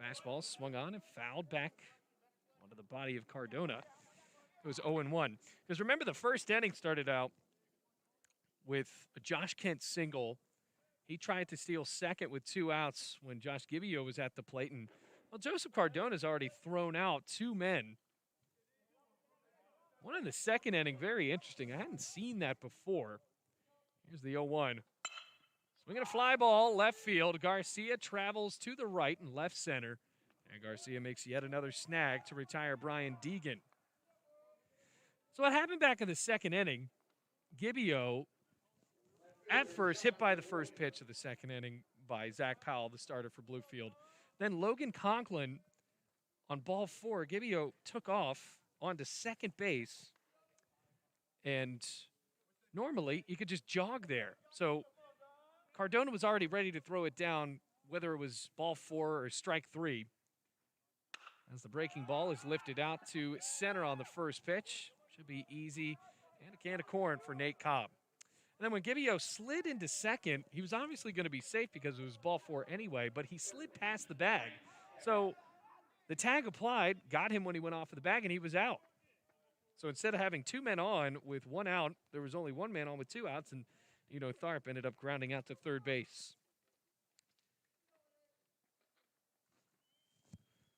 Fastball swung on and fouled back onto the body of Cardona. It was 0-1. Because remember, the first inning started out with a Josh Kent single. He tried to steal second with 2 outs when Josh Gibbio was at the plate. And, well, Joseph Cardona's already thrown out 2 men. One in the second inning, very interesting. I hadn't seen that before. Here's the 0-1. Swinging a fly ball, left field. Garcia travels to the right and left center. And Garcia makes yet another snag to retire Brian Deegan. So what happened back in the second inning, Gibbio, at first, hit by the first pitch of the second inning by Zach Powell, the starter for Bluefield. Then Logan Conklin on ball 4, Gibbio took off onto second base. And normally, you could just jog there. So Cardona was already ready to throw it down, whether it was ball 4 or strike 3. As the breaking ball is lifted out to center on the first pitch. Should be easy. And a can of corn for Nate Cobb. And then when Gibbio slid into second, he was obviously going to be safe because it was ball 4 anyway, but he slid past the bag. So the tag applied, got him when he went off of the bag, and he was out. So instead of having 2 men on with 1 out, there was only 1 man on with 2 outs, and Tharp ended up grounding out to third base.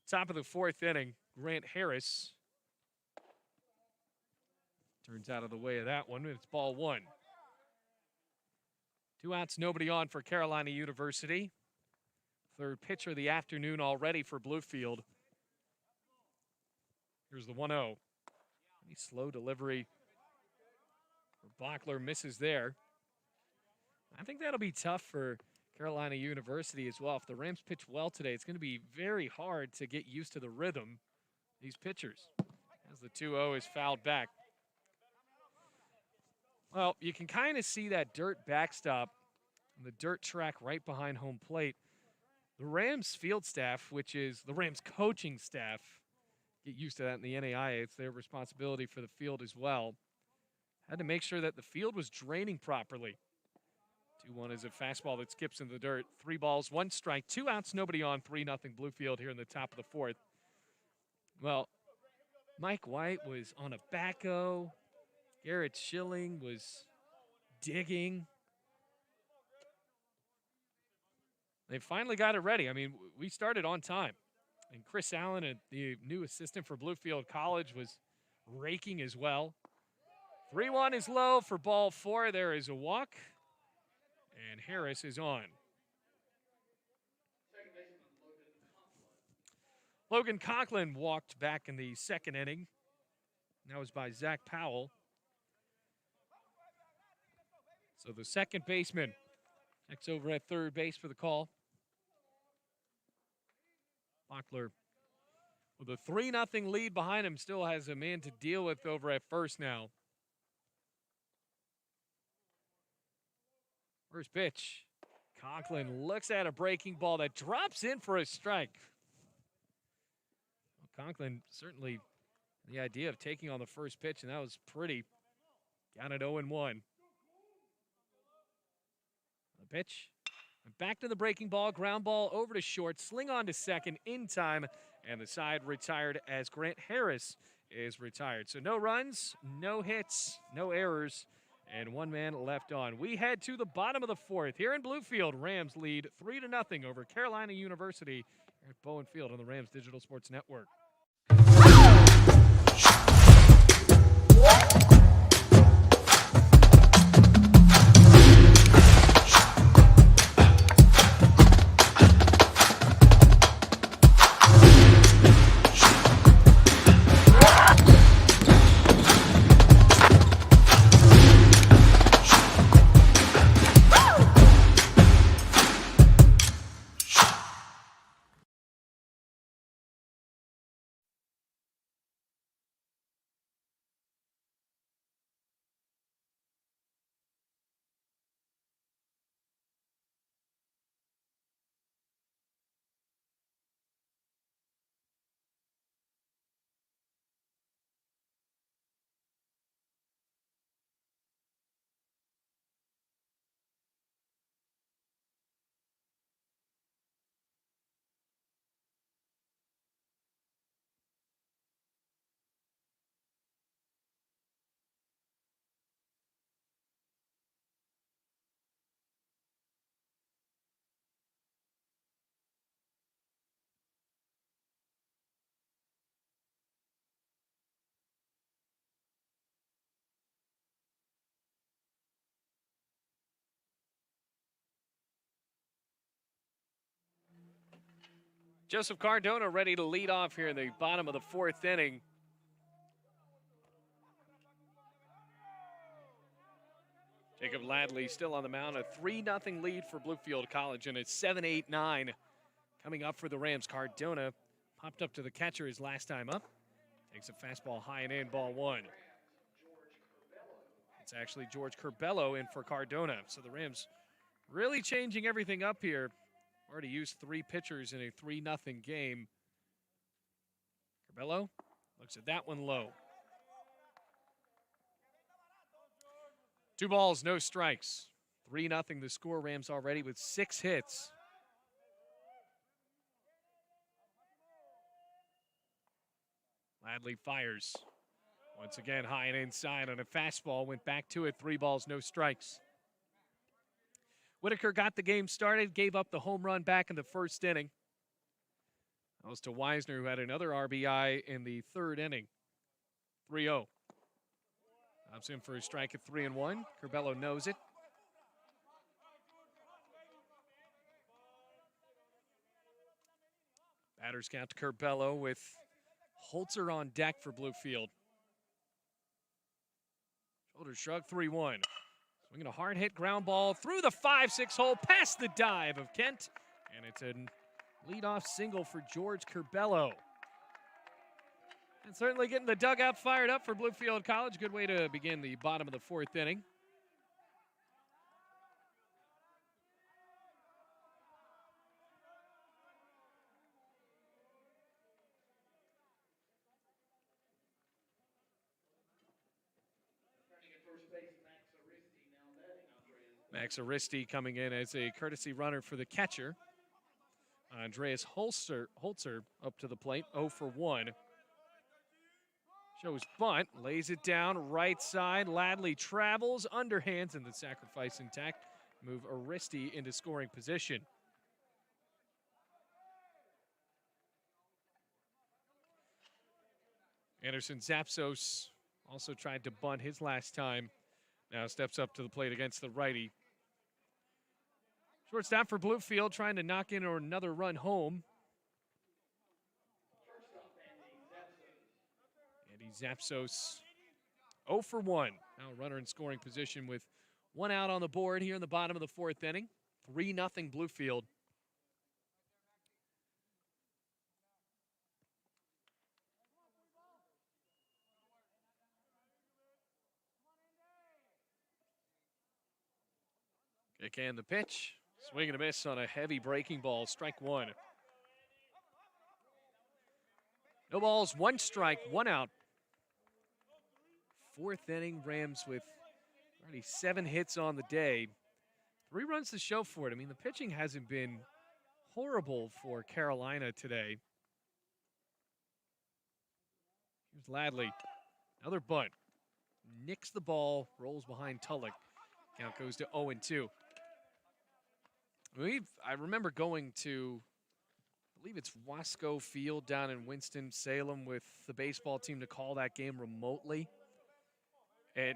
Top of the 4th inning, Grant Harris turns out of the way of that one. It's ball 1. 2 outs, nobody on for Carolina University. Third pitcher of the afternoon already for Bluefield. Here's the 1-0. Any slow delivery. Bachler misses there. I think that'll be tough for Carolina University as well. If the Rams pitch well today, it's going to be very hard to get used to the rhythm, these pitchers, as the 2-0 is fouled back. Well, you can kind of see that dirt backstop and the dirt track right behind home plate. The Rams field staff, which is the Rams coaching staff, get used to that in the NAIA. It's their responsibility for the field as well. Had to make sure that the field was draining properly. 2-1 is a fastball that skips in the dirt. 3 balls, 1 strike, 2 outs, nobody on, 3-0 Bluefield here in the top of the 4th. Well, Mike White was on a backhoe. Garrett Schilling was digging. They finally got it ready. I mean, we started on time. And Chris Allen, the new assistant for Bluefield College, was raking as well. 3-1 is low for ball 4. There is a walk. And Harris is on. Logan Conklin walked back in the second inning. That was by Zach Powell. So the second baseman checks over at third base for the call. Bachler, with a 3-0 lead behind him, still has a man to deal with over at first now. First pitch. Conklin looks at a breaking ball that drops in for a strike. Well, Conklin certainly the idea of taking on the first pitch, and that was pretty. Down at 0-1. The pitch. Back to the breaking ball. Ground ball over to short. Sling on to second in time. And the side retired as Grant Harris is retired. So no runs, no hits, no errors, and 1 man left on. We head to the bottom of the 4th. Here in Bluefield, Rams lead 3-0 over Carolina University at Bowen Field on the Rams Digital Sports Network. Joseph Cardona ready to lead off here in the bottom of the fourth inning. Jacob Ladley still on the mound, a 3-0 lead for Bluefield College, and it's 7-8-9 coming up for the Rams. Cardona popped up to the catcher his last time up. Takes a fastball high and in, ball one. It's actually George Curbelo in for Cardona. So the Rams really changing everything up here. Already used 3 pitchers in a 3-0 game. Curbelo looks at that one low. 2 balls, no strikes. 3-0 the score. Rams already with 6 hits. Ladley fires. Once again, high and inside on a fastball. Went back to it. 3 balls, no strikes. Whitaker got the game started, gave up the home run back in the first inning. That was to Weisner, who had another RBI in the third inning. 3-0. Pops in for a strike at 3-1. Curbelo knows it. Batters count to Curbelo with Holzer on deck for Bluefield. Shoulder shrug, 3-1. Swinging a hard hit ground ball through the 5-6 hole, past the dive of Kent. And it's a leadoff single for George Curbelo. And certainly getting the dugout fired up for Bluefield College. Good way to begin the bottom of the fourth inning. Max Aristi coming in as a courtesy runner for the catcher. Andreas Holzer up to the plate, 0 for 1. Shows bunt, lays it down, right side. Ladley travels, underhands, and the sacrifice intact. Move Aristi into scoring position. Anderson Zapsos also tried to bunt his last time. Now steps up to the plate against the righty. Shortstop for Bluefield trying to knock in another run home. Andy Zapsos 0 for 1. Now runner in scoring position with 1 out on the board here in the bottom of the fourth inning. 3-0 Bluefield. Kick and the pitch. Swing and a miss on a heavy breaking ball. Strike 1. No balls, 1 strike, 1 out. Fourth inning, Rams with already 7 hits on the day. 3 runs to show for it. I mean, the pitching hasn't been horrible for Carolina today. Here's Ladley. Another bunt. Nicks the ball, rolls behind Tulloch. Count goes to 0-2. I remember going to, I believe it's Wasco Field down in Winston-Salem with the baseball team to call that game remotely. And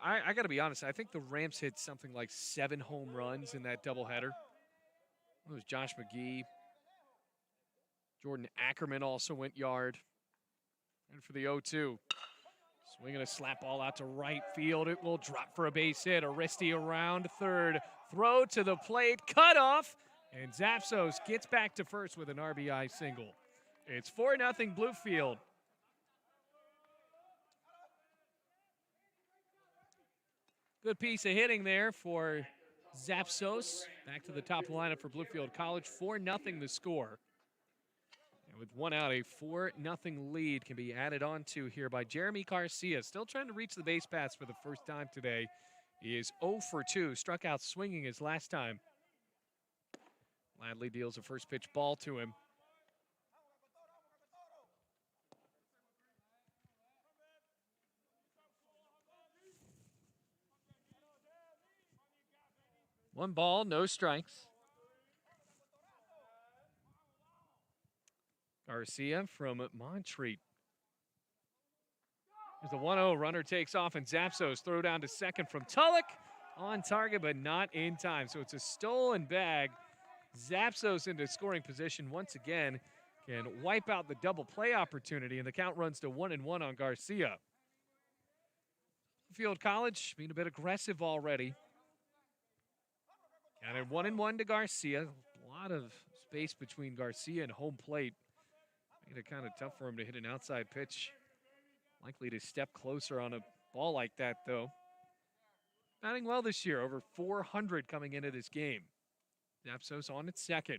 I got to be honest, I think the Rams hit something like 7 home runs in that doubleheader. It was Josh McGee. Jordan Ackerman also went yard. And for the 0-2. Swinging a slap ball out to right field. It will drop for a base hit. Aristi around third. Throw to the plate. Cut off. And Zapsos gets back to first with an RBI single. It's 4-0 Bluefield. Good piece of hitting there for Zapsos. Back to the top of the lineup for Bluefield College. 4-0 the score. With 1 out, a 4-0 lead can be added on to here by Jeremy Garcia. Still trying to reach the base paths for the first time today. He is 0 for 2, struck out swinging his last time. Ladley deals a first pitch ball to him. One ball, no strikes. Garcia from Montreat. There's the 1-0. Runner takes off, and Zapsos throw down to second from Tulloch. On target, but not in time. So it's a stolen bag Zapsos into scoring position once again, can wipe out the double play opportunity, and the count runs to 1-1 on Garcia. Field College being a bit aggressive already. Counted 1-1 to Garcia. A lot of space between Garcia and home plate. Made it kind of tough for him to hit an outside pitch. Likely to step closer on a ball like that, though. Batting well this year, over 400 coming into this game. Zapsos on its second.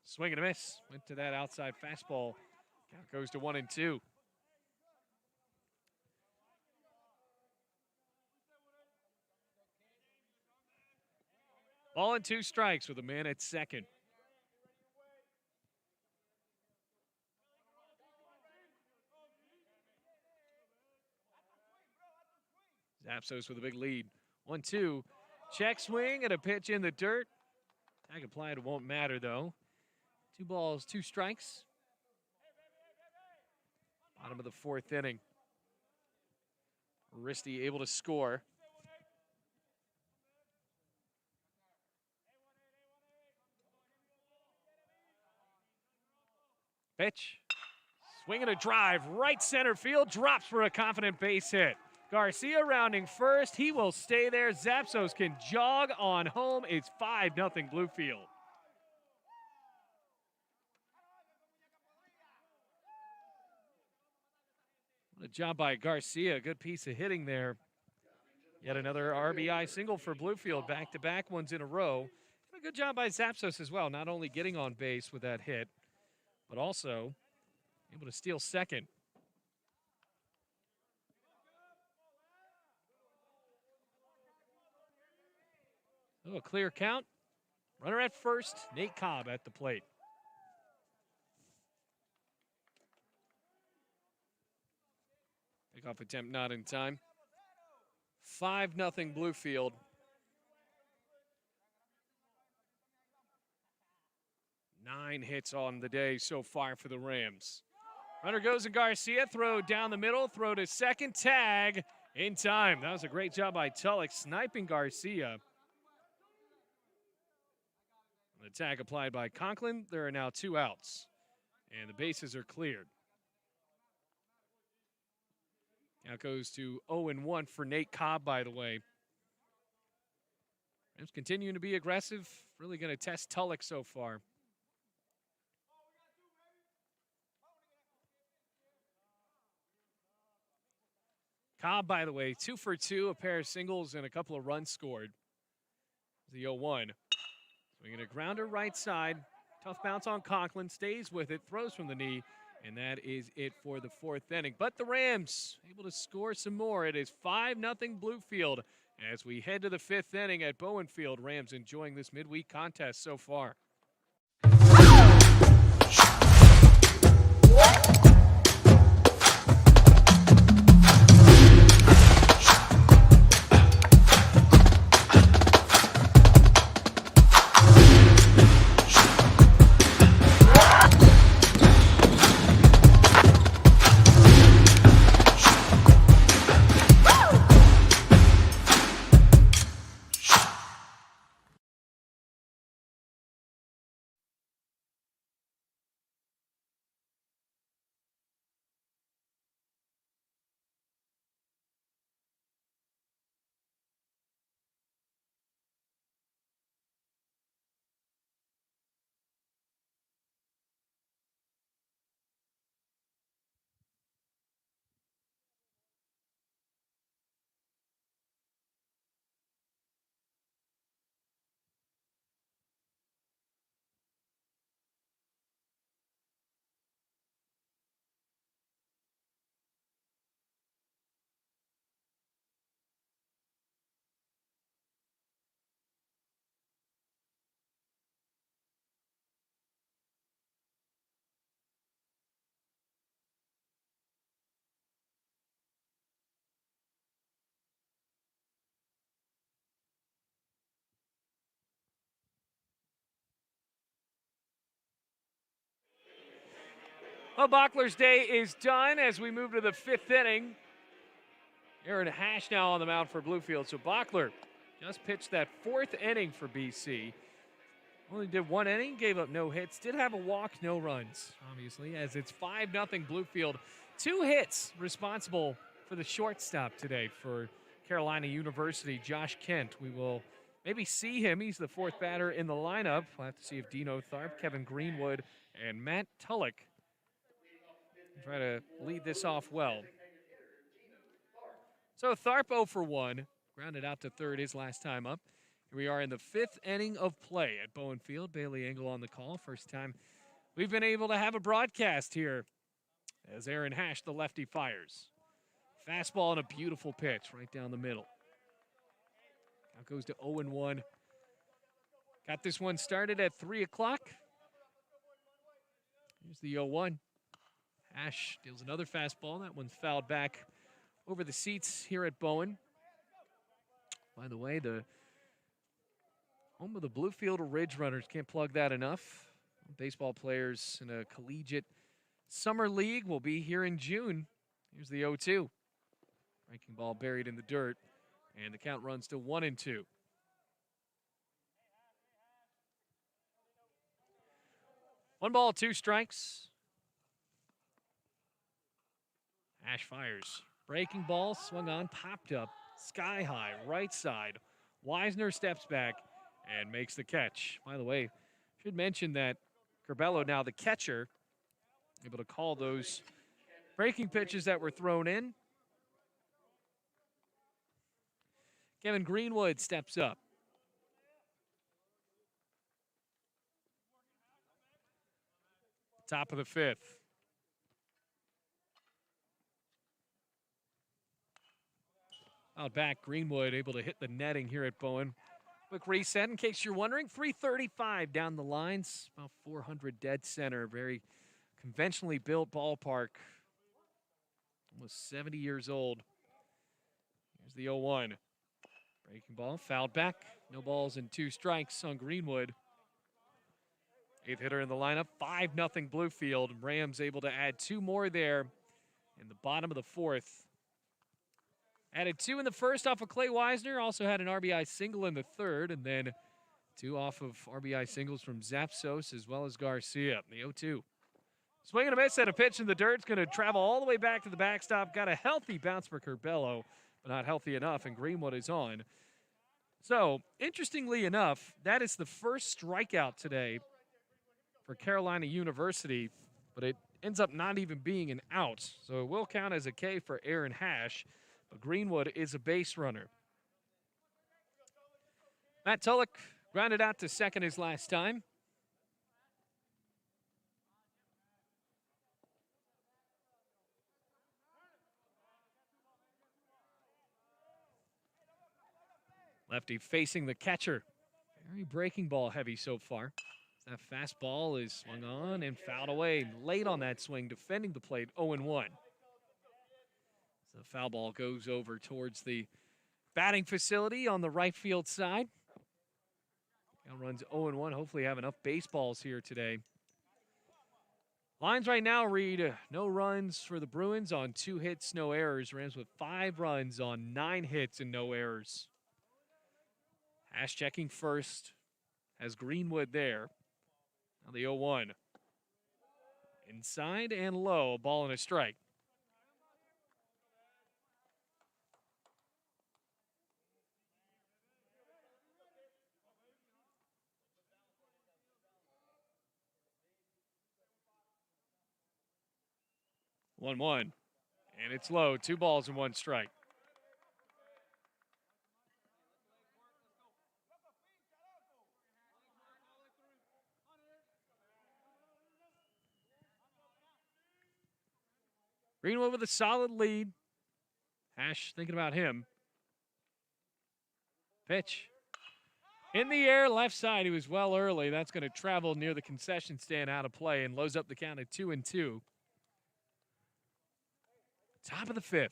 Swing and a miss. Went to that outside fastball. Count goes to 1-2. Ball and 2 strikes with a man at second. Zapsos with a big lead. 1-2. Check swing and a pitch in the dirt. Tag applied, won't matter though. 2 balls, 2 strikes. Bottom of the 4th inning. Risti able to score. Pitch. Swing and a drive. Right center field. Drops for a confident base hit. Garcia rounding first. He will stay there. Zapsos can jog on home. It's 5-0 Bluefield. What a job by Garcia. Good piece of hitting there. Yet another RBI single for Bluefield. Back-to-back ones in a row. A good job by Zapsos as well. Not only getting on base with that hit, but also able to steal second. Oh, a clear count. Runner at first, Nate Cobb at the plate. Pickoff attempt not in time. 5-0 Bluefield. Nine hits on the day so far for the Rams. Runner goes to Garcia, throw down the middle, throw to second, tag in time. That was a great job by Tulloch, sniping Garcia. The tag applied by Conklin. There are now 2 outs, and the bases are cleared. Now it goes to 0-1 for Nate Cobb, by the way. Rams continuing to be aggressive. Really going to test Tulloch so far. Cobb, by the way, 2 for 2, a pair of singles and a couple of runs scored. The 0-1. Swinging a grounder right side. Tough bounce on Conklin. Stays with it. Throws from the knee. And that is it for the 4th inning. But the Rams able to score some more. It is 5-0 Bluefield as we head to the 5th inning at Bowen Field. Rams enjoying this midweek contest so far. Well, Bachler's day is done as we move to the 5th inning. Aaron Hash now on the mound for Bluefield. So Bachler just pitched that 4th inning for BC. Only did one inning, gave up no hits, did have a walk, no runs, obviously, as it's 5-0 Bluefield. 2 hits responsible for the shortstop today for Carolina University, Josh Kent. We will maybe see him. He's the 4th batter in the lineup. We'll have to see if Dino Tharp, Kevin Greenwood, and Matt Tulloch try to lead this off well. So Tharp 0 for 1, grounded out to third his last time up. Here we are in the 5th inning of play at Bowen Field. Bailey Engel on the call. First time we've been able to have a broadcast here as Aaron Hash, the lefty, fires. Fastball and a beautiful pitch right down the middle. Now goes to 0-1. Got this one started at 3 o'clock. Here's the 0-1. Hash deals another fastball. That one's fouled back over the seats here at Bowen. By the way, the home of the Bluefield Ridge Runners, can't plug that enough. Baseball players in a collegiate summer league will be here in June. Here's the 0-2. Breaking ball buried in the dirt, and the count runs to 1-2. One ball, 2 strikes. Ash fires. Breaking ball, swung on, popped up, sky high, right side. Wisner steps back and makes the catch. By the way, should mention that Curbelo, now the catcher, able to call those breaking pitches that were thrown in. Kevin Greenwood steps up. Top of the 5th. Out back, Greenwood able to hit the netting here at Bowen. Quick reset, in case you're wondering, 335 down the lines, about 400 dead center. Very conventionally built ballpark. Almost 70 years old. Here's the 0-1. Breaking ball, fouled back. No balls and 2 strikes on Greenwood. 8th hitter in the lineup, 5-0 Bluefield. Rams able to add 2 more there in the bottom of the 4th. Added 2 in the first off of Clay Wisner. Also had an RBI single in the 3rd. And then 2 off of RBI singles from Zapsos as well as Garcia. The 0-2. Swing and a miss at a pitch in the dirt. It's going to travel all the way back to the backstop. Got a healthy bounce for Curbelo, but not healthy enough. And Greenwood is on. So, interestingly enough, that is the first strikeout today for Carolina University. But it ends up not even being an out. So it will count as a K for Aaron Hash. But Greenwood is a base runner. Matt Tulloch grounded out to second his last time. Lefty facing the catcher. Very breaking ball heavy so far. That fastball is swung on and fouled away late on that swing, defending the plate, 0-1. The foul ball goes over towards the batting facility on the right field side. Now runs 0-1. Hopefully have enough baseballs here today. Lines right now read no runs for the Bruins on 2 hits, no errors. Rams with 5 runs on 9 hits and no errors. Hash checking first. Has Greenwood there. Now the 0-1. Inside and low, a ball and a strike. One, and it's low. 2 balls and 1 strike. Greenwood with a solid lead. Hash thinking about him. Pitch. In the air, left side. He was well early. That's going to travel near the concession stand out of play and loads up the count at 2-2. Top of the 5th.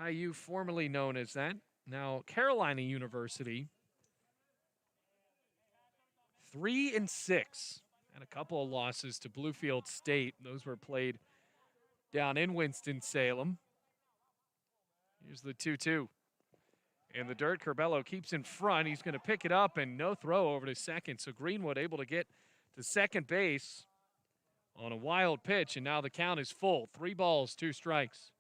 IU, formerly known as that. Now Carolina University. 3-6. And a couple of losses to Bluefield State. Those were played down in Winston-Salem. Here's the 2-2. in the dirt. Curbelo keeps in front. He's going to pick it up, and no throw over to second. So Greenwood able to get to second base on a wild pitch, and now the count is full. 3 balls, 2 strikes.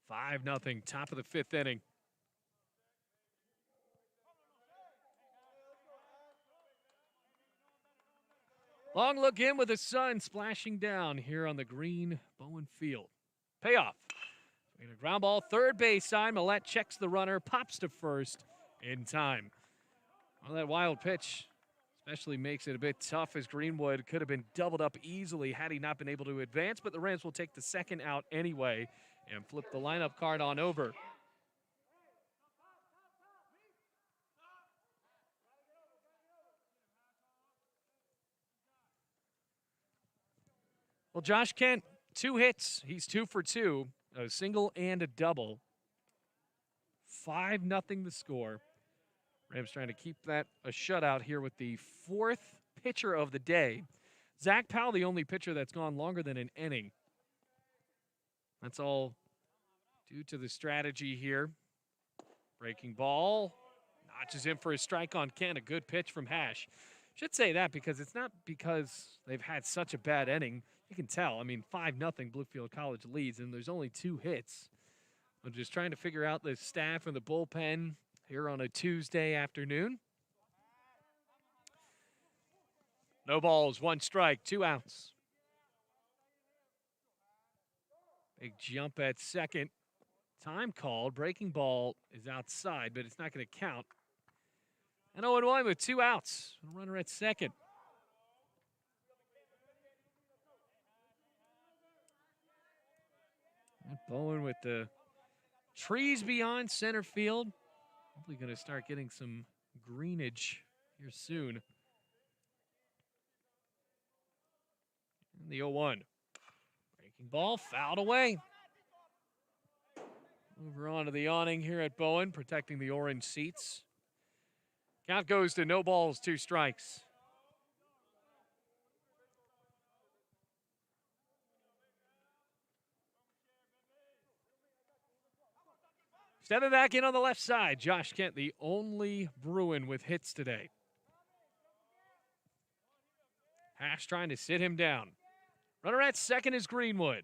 Five nothing, top of the 5th inning. Long look in with the sun splashing down here on the green Bowen Field. Payoff. A ground ball, third base side. Millette checks the runner, pops to first in time. Well, that wild pitch especially makes it a bit tough, as Greenwood could have been doubled up easily had he not been able to advance, but the Rams will take the second out anyway and flip the lineup card on over. Well, Josh Kent, 2 hits. He's 2 for 2, a single and a double. 5-0 the score. Rams trying to keep that a shutout here with the 4th pitcher of the day. Zach Powell, the only pitcher that's gone longer than an inning. That's all due to the strategy here. Breaking ball. Notches in for a strike on Kent. A good pitch from Hash. Should say that because it's not because they've had such a bad inning. You can tell. I mean, 5-0 Bluefield College leads, and there's only 2 hits. I'm just trying to figure out the staff and the bullpen here on a Tuesday afternoon. No balls, 1 strike, 2 outs. Big jump at second. Time called. Breaking ball is outside, but it's not going to count. And 0-1 with 2 outs. A runner at second. And Bowen with the trees beyond center field. Hopefully going to start getting some greenage here soon. And the 0-1. Breaking ball, fouled away. Over onto the awning here at Bowen, protecting the orange seats. Count goes to no balls, 2 strikes. Stepping back in on the left side, Josh Kent, the only Bruin with hits today. Hash trying to sit him down. Runner at second is Greenwood.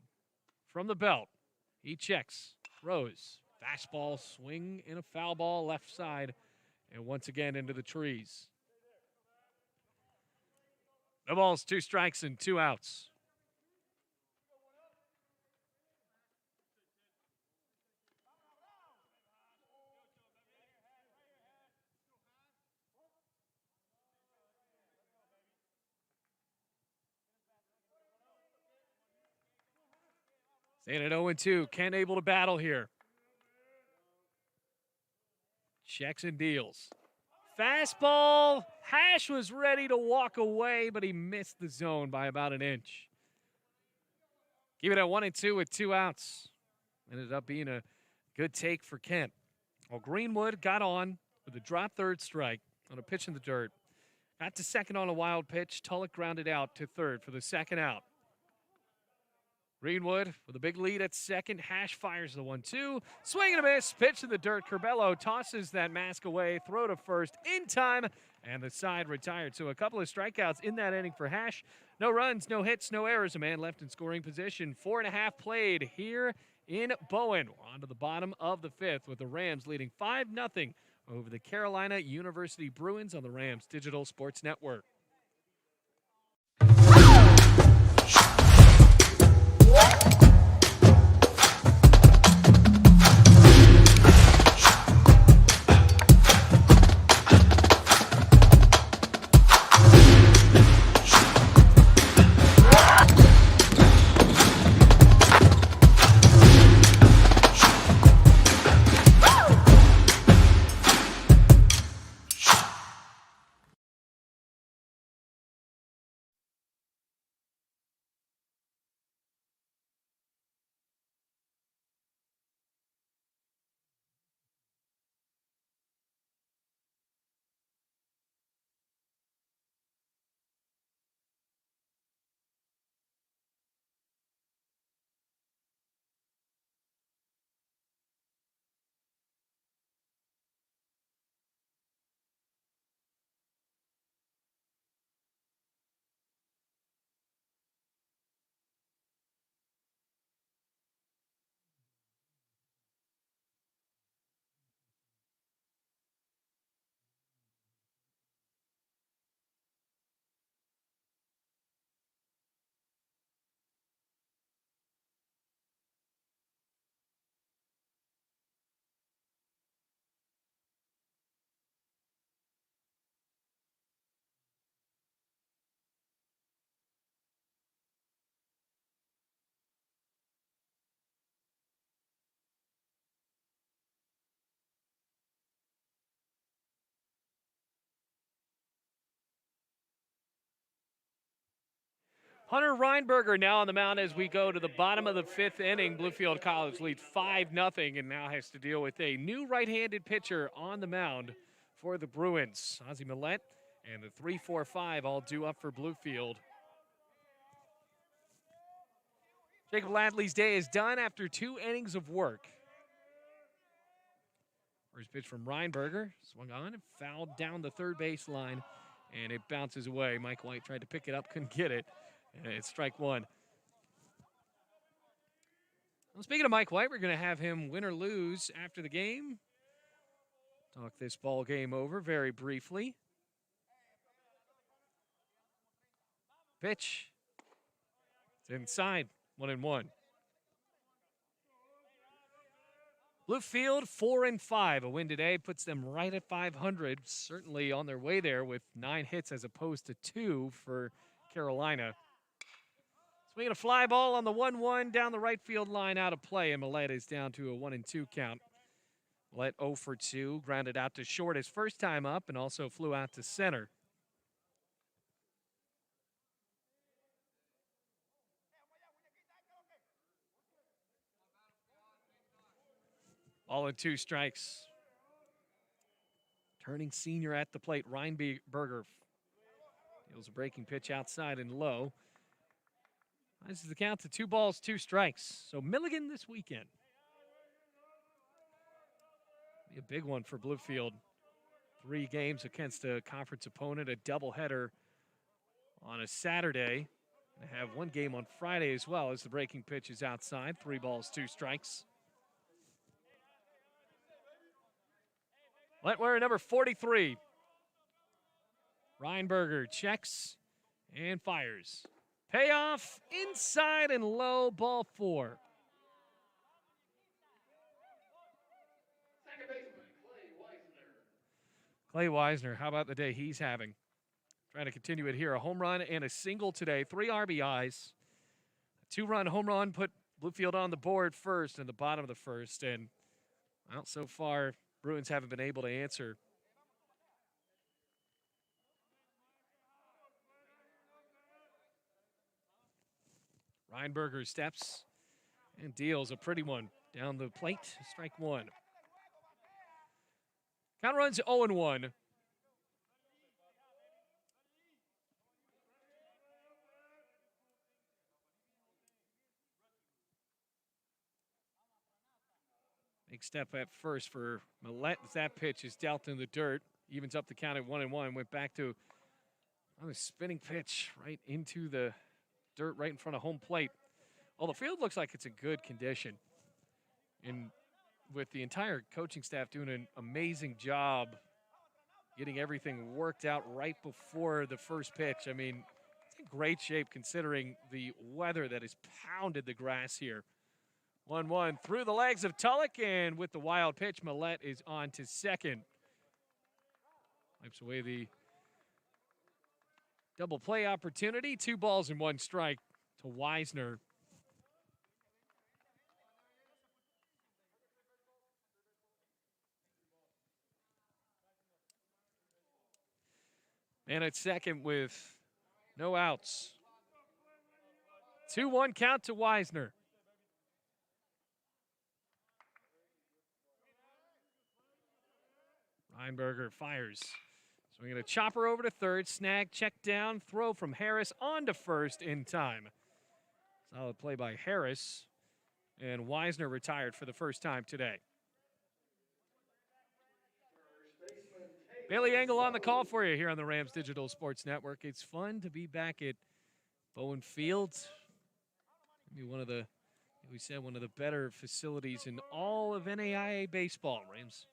From the belt, he checks, throws. Fastball, swing in a foul ball left side, and once again into the trees. No balls, 2 strikes, and 2 outs. Staying at 0-2. Kent able to battle here. Checks and deals. Fastball. Hash was ready to walk away, but he missed the zone by about an inch. Keep it at 1-2 with 2 outs. Ended up being a good take for Kent. Well, Greenwood got on with a drop third strike on a pitch in the dirt. Got to second on a wild pitch. Tulloch grounded out to third for the second out. Greenwood with a big lead at second. Hash fires the 1-2. Swing and a miss. Pitch in the dirt. Curbelo tosses that mask away. Throw to first in time. And the side retired. So a couple of strikeouts in that inning for Hash. No runs, no hits, no errors. A man left in scoring position. 4.5 played here in Bowen. We're on to the bottom of the 5th with the Rams leading 5-0 over the Carolina University Bruins on the Rams Digital Sports Network. Hunter Reinberger now on the mound as we go to the bottom of the 5th inning. Bluefield College leads 5-0 and now has to deal with a new right-handed pitcher on the mound for the Bruins. Ozzie Millette and the 3-4-5 all due up for Bluefield. Jacob Ladley's day is done after 2 innings of work. First pitch from Reinberger, swung on and fouled down the third base line, and it bounces away. Mike White tried to pick it up, couldn't get it, and it's strike one. Well, speaking of Mike White, we're going to have him win or lose after the game. Talk this ball game over very briefly. Pitch. It's inside, 1-1. Bluefield 4-5. A win today puts them right at 500. Certainly on their way there with 9 hits as opposed to 2 for Carolina. Swinging a fly ball on the 1-1 down the right field line, out of play, and Millette is down to a 1-2 count. Millette 0 for 2, grounded out to short his first time up and also flew out to center. All in 2 strikes. Turning senior at the plate, Reinberger deals a breaking pitch outside and low. This is the count to 2 balls, 2 strikes. So Milligan this weekend. Be a big one for Bluefield. 3 games against a conference opponent, a doubleheader on a Saturday. They have 1 game on Friday as well as the breaking pitch is outside. 3 balls, 2 strikes. Letwear number 43. Reinberger checks and fires. Payoff inside and low, ball 4. Second baseman, Clay Weisner. Clay Weisner, how about the day he's having? Trying to continue it here. A home run and a single today. 3 RBIs. A 2-run home run put Bluefield on the board first in the bottom of the first. And, well, so far, Bruins haven't been able to answer. Reinberger steps and deals a pretty one down the plate. Strike 1. Count runs 0-1. Big step at first for Millette. That pitch is dealt in the dirt. Evens up the count at 1-1. Went back to a spinning pitch right into the dirt right in front of home plate. Well, the field looks like it's in good condition. And with the entire coaching staff doing an amazing job getting everything worked out right before the first pitch. I mean, it's in great shape considering the weather that has pounded the grass here. 1-1 through the legs of Tulloch, and with the wild pitch, Millette is on to second. Wipes away the double play opportunity. 2 balls and 1 strike to Weisner. And at second with no outs. 2-1 count to Weisner. Reinberger fires. Swinging a chopper over to third. Snag, check down, throw from Harris on to first in time. Solid play by Harris. And Weisner retired for the first time today. Bailey Engel on the call for you here on the Rams Digital Sports Network. It's fun to be back at Bowen Field. Maybe one of the, we said, one of the better facilities in all of NAIA baseball. Rams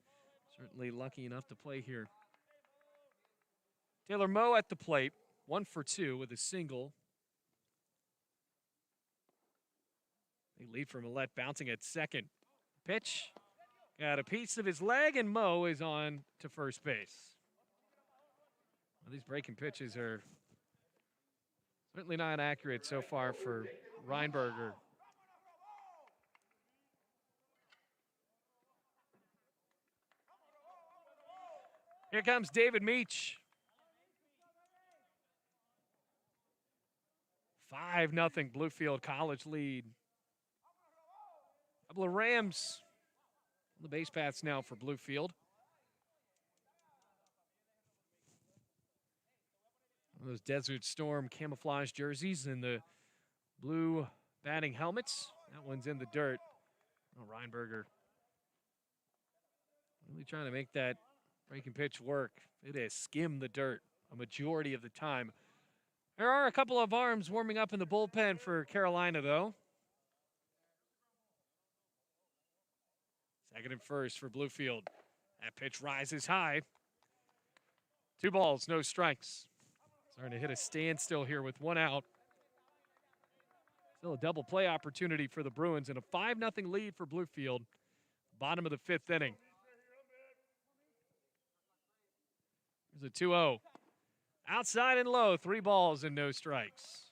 certainly lucky enough to play here. Taylor Moe at the plate, 1 for 2 with a single. They lead for Millette, bouncing at second. Pitch. Got a piece of his leg, and Moe is on to first base. Well, these breaking pitches are certainly not accurate so far for Reinberger. Here comes David Meach. 5-0 Bluefield College lead. Couple of Rams on the base paths now for Bluefield. Those Desert Storm camouflage jerseys and the blue batting helmets. That one's in the dirt. Oh, Reinberger really trying to make that breaking pitch work. It has skimmed the dirt a majority of the time. There are a couple of arms warming up in the bullpen for Carolina, though. Second and first for Bluefield. That pitch rises high. 2 balls, no strikes. Starting to hit a standstill here with 1 out. Still a double play opportunity for the Bruins and a 5-0 lead for Bluefield. Bottom of the 5th inning. There's a 2-0. Outside and low, 3 balls and no strikes.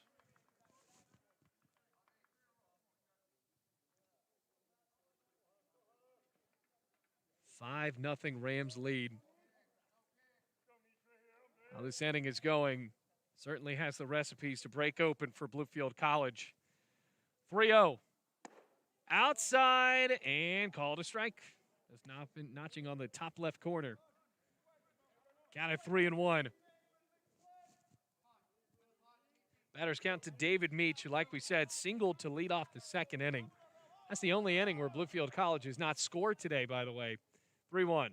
Five-0 Rams lead. How this inning is going certainly has the recipes to break open for Bluefield College. 3-0. Outside and called a strike. Has not been notching on the top left corner. Count at 3-1. Batters count to David Meach, who, like we said, singled to lead off the 2nd inning. That's the only inning where Bluefield College has not scored today, by the way. 3-1.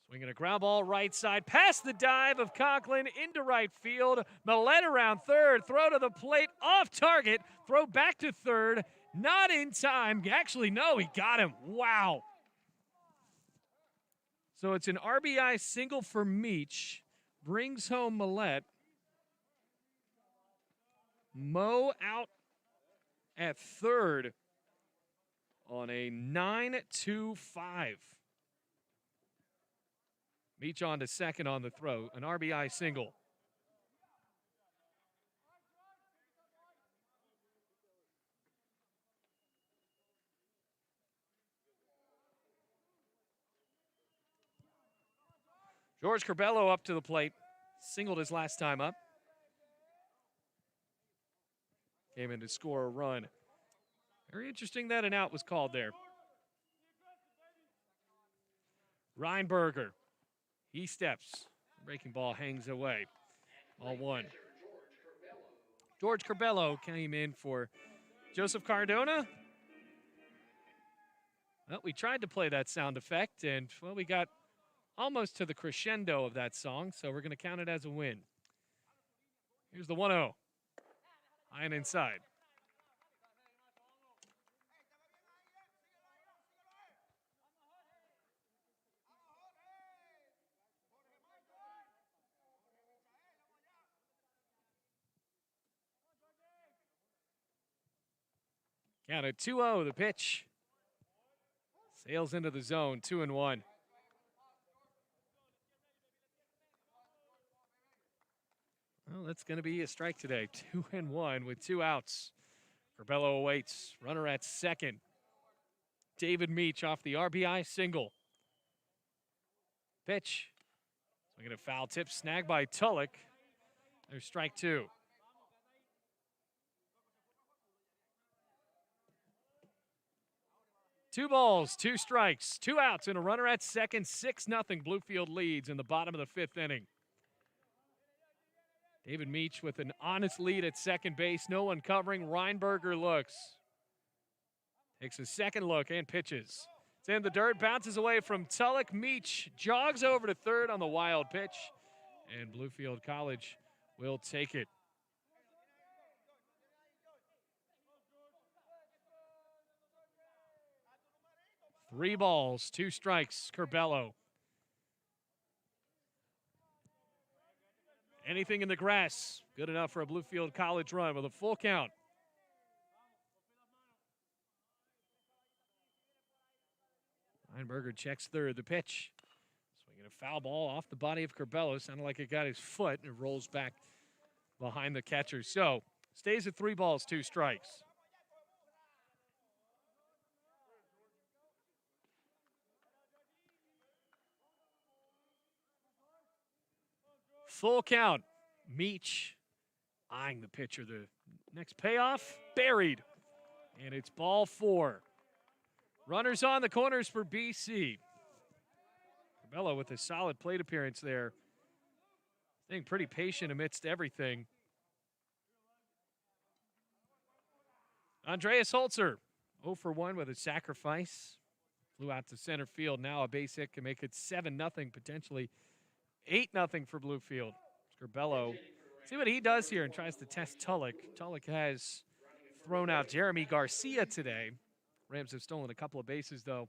Swinging a ground ball right side, past the dive of Conklin into right field. Millette around third, throw to the plate, off target, throw back to third, not in time. Actually, no, he got him. Wow. So it's an RBI single for Meach, brings home Millette. Mo out at third on a 9-2-5. Meach on to second on the throw, an RBI single. George Corbello up to the plate, singled his last time up. Came in to score a run. Very interesting that an out was called there. Reinberger. He steps. Breaking ball hangs away. Ball 1. George Corbello came in for Joseph Cardona. Well, we tried to play that sound effect, and, well, we got almost to the crescendo of that song, so we're going to count it as a win. Here's the 1-0. High and inside. Count at 2-0, the pitch. Sails into the zone, 2-1. Well, that's going to be a strike today. 2-1 with 2 outs. Corbello awaits. Runner at second. David Meach off the RBI single. Pitch. Swinging a foul tip, snagged by Tulloch. There's strike 2. Two balls, 2 strikes, 2 outs, and a runner at second. 6-0 Bluefield leads in the bottom of the 5th inning. David Meach with an honest lead at second base. No one covering. Reinberger looks. Takes a second look and pitches. It's in the dirt, bounces away from Tulloch. Meach jogs over to third on the wild pitch. And Bluefield College will take it. Three balls, 2 strikes, Corbello. Anything in the grass, good enough for a Bluefield College run with a full count. Reinberger checks third, the pitch. Swinging a foul ball off the body of Corbello. Sounded like it got his foot and it rolls back behind the catcher. So, stays at 3 balls, 2 strikes. Full count. Meach Eyeing the pitcher. The next payoff, buried. And it's ball 4. Runners on the corners for BC. Corbello with a solid plate appearance there. Staying pretty patient amidst everything. Andreas Holzer, 0 for 1 with a sacrifice. Flew out to center field. Now a base hit can make it 7-0, potentially 8-0 for Bluefield. Corbello, see what he does here and tries to test Tulloch. Tulloch has thrown out Jeremy Garcia today. Rams have stolen a couple of bases, though.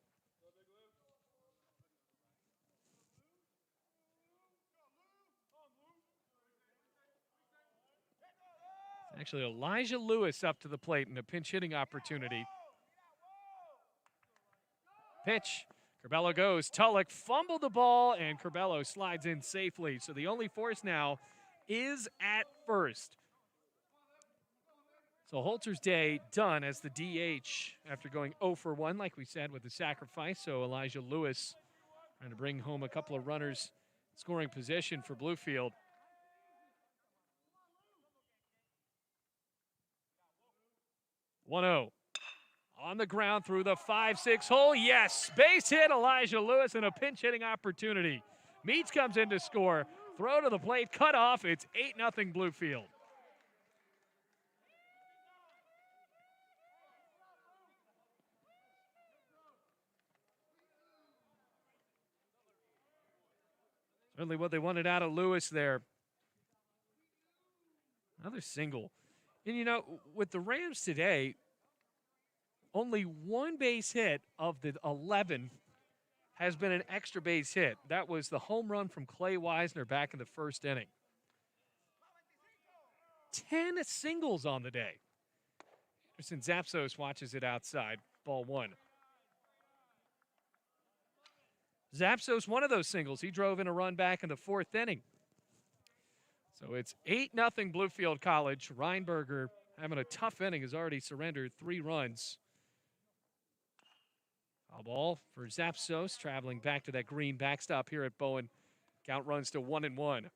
Actually, Elijah Lewis up to the plate in a pinch hitting opportunity. Pitch. Corbello goes. Tulloch fumbled the ball, and Corbello slides in safely. So the only force now is at first. So Holzer's day done as the DH after going 0 for 1, like we said, with the sacrifice. So Elijah Lewis trying to bring home a couple of runners scoring position for Bluefield. 1-0. On the ground through the 5-6 hole. Yes, base hit, Elijah Lewis, and a pinch hitting opportunity. Meads comes in to score. Throw to the plate, cut off. It's 8-0 Bluefield. Certainly what they wanted out of Lewis there. Another single. And, you know, with the Rams today, only one base hit of the 11 has been an extra base hit. That was the home run from Clay Wisner back in the first inning. 10 singles on the day. Anderson Zapsos watches it outside. Ball 1. Zapsos, one of those singles. He drove in a run back in the 4th inning. So it's 8-0 Bluefield College. Reinberger, having a tough inning, has already surrendered 3 runs. Foul ball for Zapsos, traveling back to that green backstop here at Bowen. Count runs to 1-1.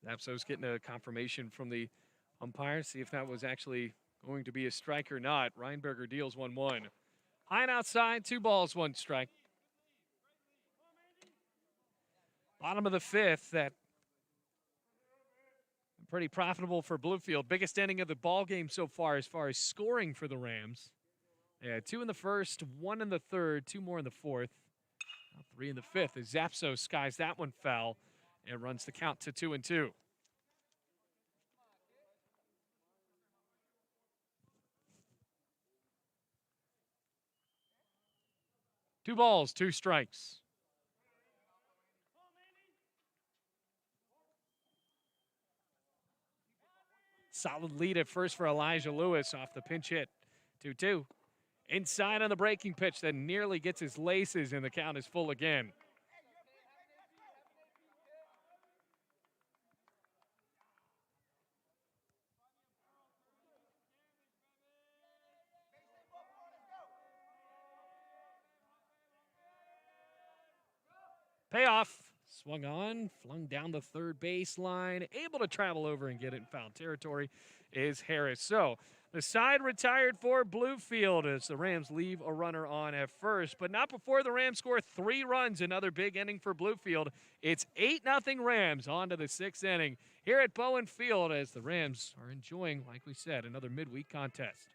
Zapsos getting a confirmation from the umpire, see if that was actually going to be a strike or not. Reinberger deals 1-1. High and outside, 2 balls, 1 strike. Bottom of the 5th, that pretty profitable for Bluefield. Biggest inning of the ball game so far as scoring for the Rams. Yeah, 2 in the 1st, 1 in the 3rd, 2 more in the 4th. 3 in the 5th as Zapsos skies that one foul and runs the count to 2-2. Two balls, 2 strikes. Solid lead at first for Elijah Lewis off the pinch hit. 2-2. Inside on the breaking pitch that nearly gets his laces, and the count is full again. Payoff. Swung on, flung down the 3rd baseline, able to travel over and get it in foul territory is Harris. So the side retired for Bluefield as the Rams leave a runner on at first, but not before the Rams score 3 runs. Another big inning for Bluefield. It's 8-0 Rams on to the 6th inning here at Bowen Field as the Rams are enjoying, like we said, another midweek contest.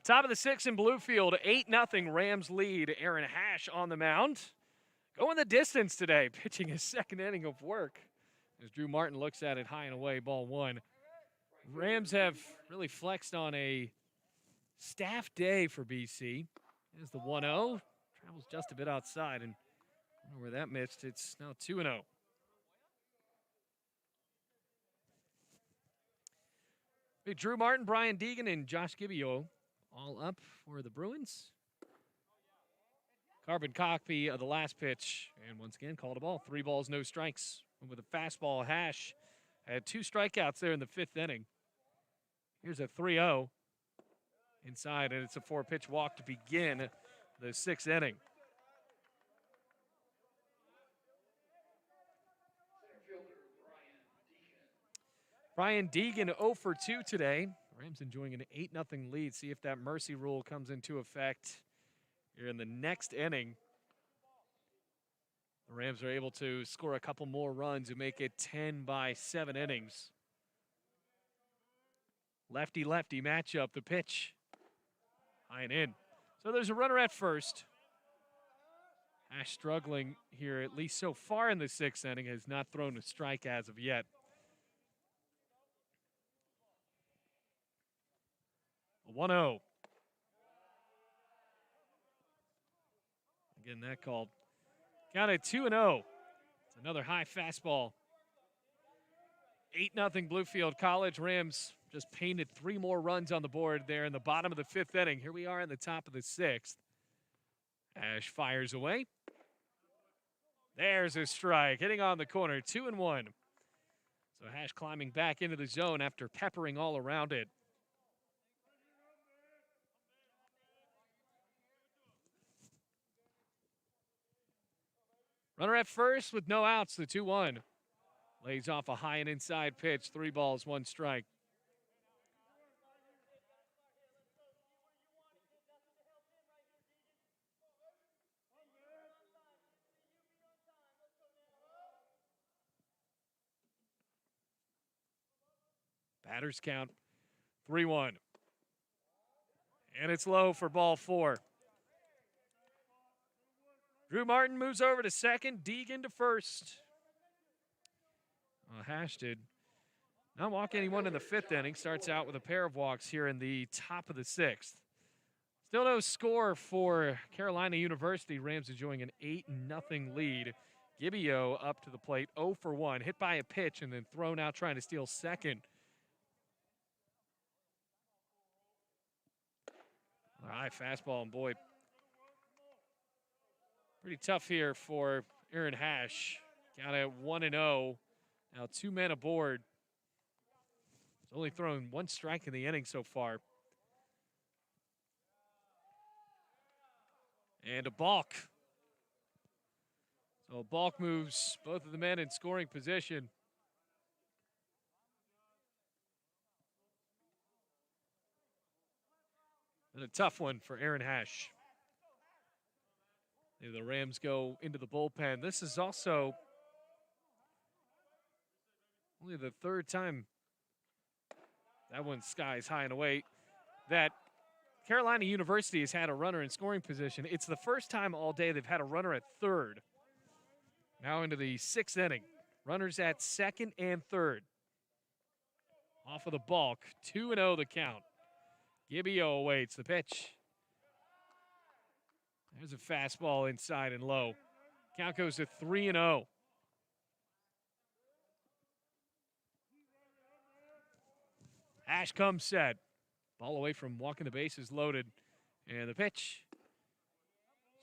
Top of the 6th in Bluefield, 8-0 Rams lead. Aaron Hash on the mound. Going the distance today, pitching his second inning of work. As Drew Martin looks at it high and away, ball 1. Rams have really flexed on a staff day for BC. There's the 1-0. Travels just a bit outside, and I don't know where that missed. It's now 2-0. Drew Martin, Brian Deegan, and Josh Gibbio all up for the Bruins. Carbon copy of the last pitch, and once again called a ball. 3 balls, no strikes. And with a fastball, Hash had 2 strikeouts there in the 5th inning. Here's a 3-0 inside, and it's a 4-pitch walk to begin the 6th inning. Brian Deegan 0 for 2 today. Rams enjoying an 8-0 lead. See if that mercy rule comes into effect here in the next inning. The Rams are able to score a couple more runs and make it 10 by 7 innings. Lefty-lefty matchup, the pitch. High and in. So there's a runner at first. Ash struggling here, at least so far in the 6th inning, has not thrown a strike as of yet. 1-0. Again, that called. Counted 2-0. It's another high fastball. 8-0 Bluefield College. Rams just painted 3 more runs on the board there in the bottom of the 5th inning. Here we are in the top of the 6th. Ash fires away. There's a strike, hitting on the corner, 2-1. So Hash climbing back into the zone after peppering all around it. Runner at first with no outs, the 2-1. Lays off a high and inside pitch, 3 balls, 1 strike. Batters count 3-1. And it's low for ball 4. Drew Martin moves over to second, Deegan to first. Hash did not walk anyone in the 5th inning. Starts out with a pair of walks here in the top of the 6th. Still no score for Carolina University. Rams enjoying an 8-0 lead. Gibbio up to the plate, 0 for 1. Hit by a pitch and then thrown out trying to steal second. All right, fastball, and boy, pretty tough here for Aaron Hash. Count at 1-0. Now 2 men aboard. He's only thrown 1 strike in the inning so far. And a balk. So a balk moves both of the men in scoring position. And a tough one for Aaron Hash. The Rams go into the bullpen. This is also only the 3rd time, that one's skies high and away, that Carolina University has had a runner in scoring position. It's the first time all day they've had a runner at 3rd. Now into the 6th inning. Runners at 2nd and 3rd. Off of the balk, 2-0 the count. Gibbio awaits the pitch. There's a fastball inside and low. Count goes to 3-0. Ash comes set. Ball away from walking the bases loaded. And the pitch.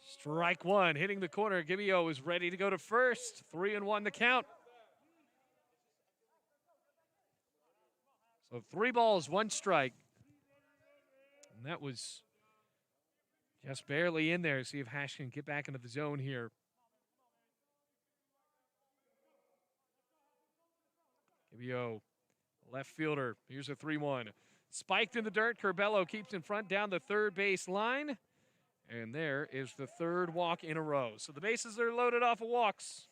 Strike 1, hitting the corner. Gibbio is ready to go to first. 3-1 the count. So 3 balls, 1 strike. And that was just barely in there. See if Hash can get back into the zone here. Gibbio, left fielder. Here's a 3-1. Spiked in the dirt. Curbelo keeps in front down the 3rd base line. And there is the 3rd walk in a row. So the bases are loaded off of walks.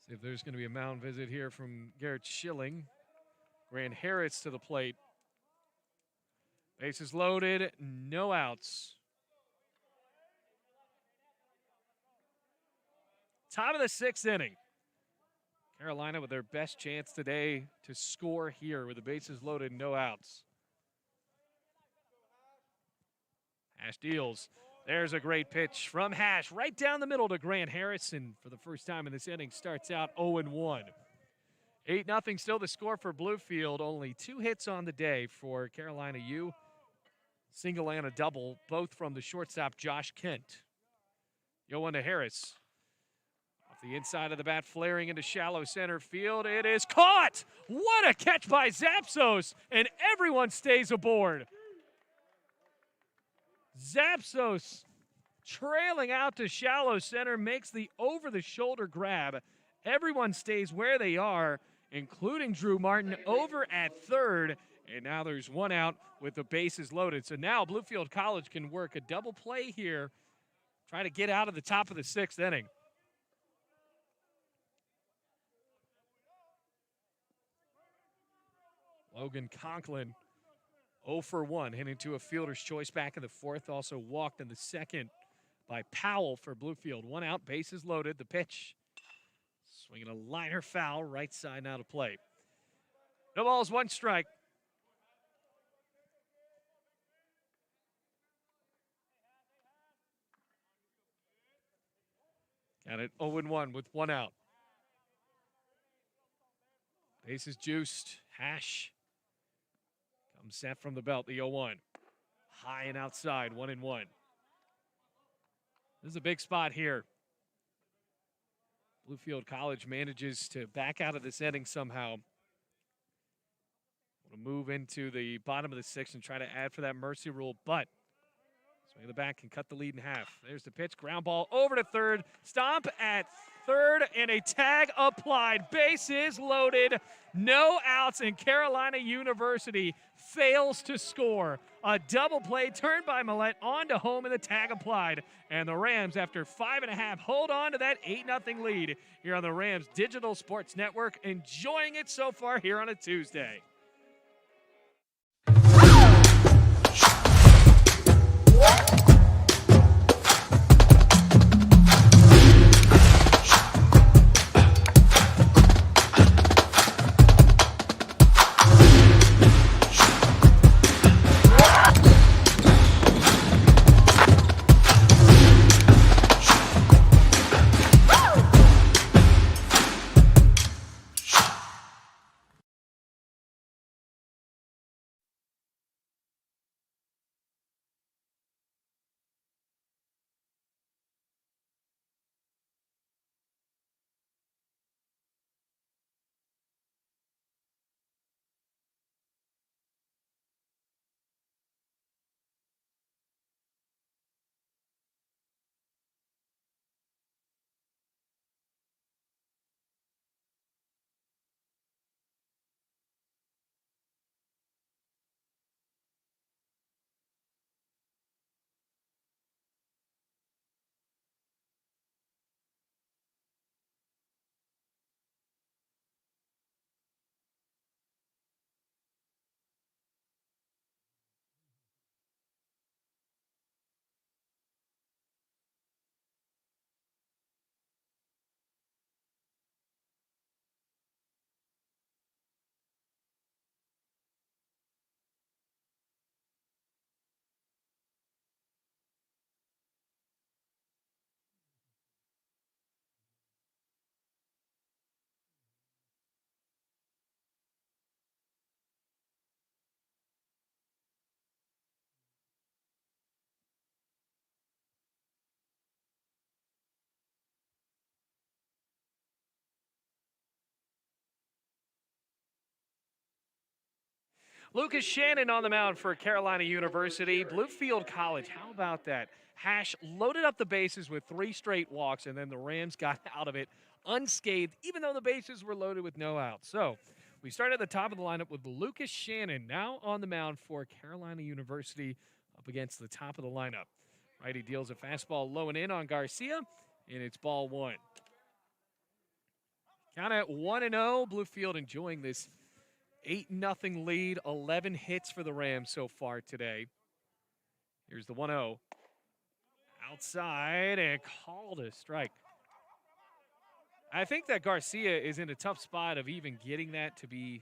See if there's going to be a mound visit here from Garrett Schilling. Grant Harris to the plate. Bases loaded, no outs. Top of the 6th inning. Carolina with their best chance today to score here with the bases loaded, no outs. Hash deals. There's a great pitch from Hash right down the middle to Grant Harrison for the first time in this inning. Starts out 0-1. 8-0 still the score for Bluefield. Only 2 hits on the day for Carolina U. Single and a double, both from the shortstop Josh Kent. 0-1 to Harris. Off the inside of the bat, flaring into shallow center field. It is caught! What a catch by Zapsos, and everyone stays aboard. Zapsos trailing out to shallow center makes the over-the-shoulder grab. Everyone stays where they are, including Drew Martin over at third. And now there's 1 out with the bases loaded. So now Bluefield College can work a double play here, try to get out of the top of the 6th inning. Logan Conklin 0 for 1, hitting to a fielder's choice back in the 4th. Also walked in the 2nd by Powell for Bluefield. 1 out, bases loaded. The pitch. Swinging a liner foul, right side now to play. No balls, 1 strike. Got it 0-1 with 1 out. Bases juiced. Hash comes set from the belt, the 0-1. High and outside, 1-1. This is a big spot here. Bluefield College manages to back out of this inning somehow. Want to move into the bottom of the 6th and try to add for that mercy rule, but swing of the bat can cut the lead in half. There's the pitch, ground ball over to third. Stomp at third, and a tag applied. Bases loaded, no outs, and Carolina University fails to score. A double play turned by Millette onto home, and the tag applied. And the Rams, after 5.5, hold on to that 8-0 lead here on the Rams Digital Sports Network. Enjoying it so far here on a Tuesday. Lucas Shannon on the mound for Carolina University. Bluefield College, how about that? Hash loaded up the bases with 3 straight walks, and then the Rams got out of it unscathed, even though the bases were loaded with no outs. So we start at the top of the lineup with Lucas Shannon now on the mound for Carolina University up against the top of the lineup. Righty deals a fastball low and in on Garcia, and it's ball 1. Count at 1-0. Bluefield enjoying this 8-0 lead, 11 hits for the Rams so far today. Here's the 1-0. Outside and called a strike. I think that Garcia is in a tough spot of even getting that to be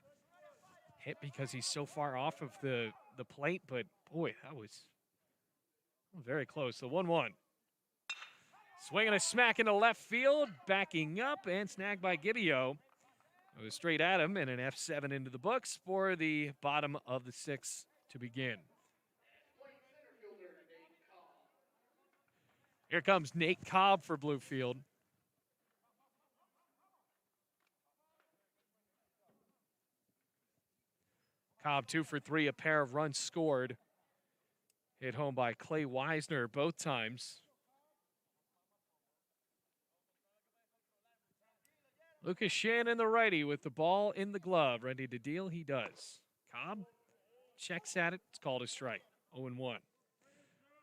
hit because he's so far off of the plate, but boy, that was very close. The 1-1. Swinging a smack into left field, backing up and snagged by Gibbio. It was straight at him and an F7 into the books for the bottom of the 6th to begin. Here comes Nate Cobb for Bluefield. Cobb 2 for 3, a pair of runs scored. Hit home by Clay Wisner both times. Lucas Shannon, the righty, with the ball in the glove. Ready to deal, he does. Cobb checks at it. It's called a strike. 0-1.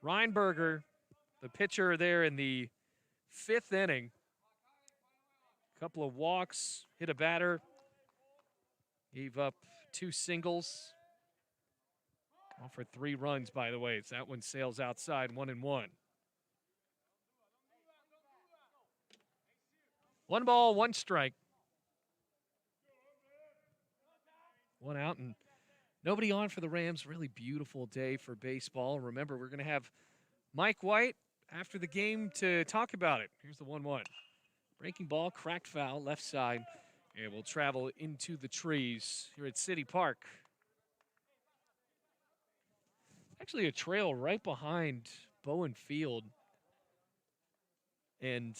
Reinberger, the pitcher there in the 5th inning. Couple of walks, hit a batter. Gave up 2 singles. All for 3 runs, by the way. So that one sails outside, 1-1. 1 ball, 1 strike. 1 out and nobody on for the Rams. Really beautiful day for baseball. Remember, we're going to have Mike White after the game to talk about it. Here's the 1-1. Breaking ball, cracked foul, left side. And we'll travel into the trees here at City Park. Actually a trail right behind Bowen Field. And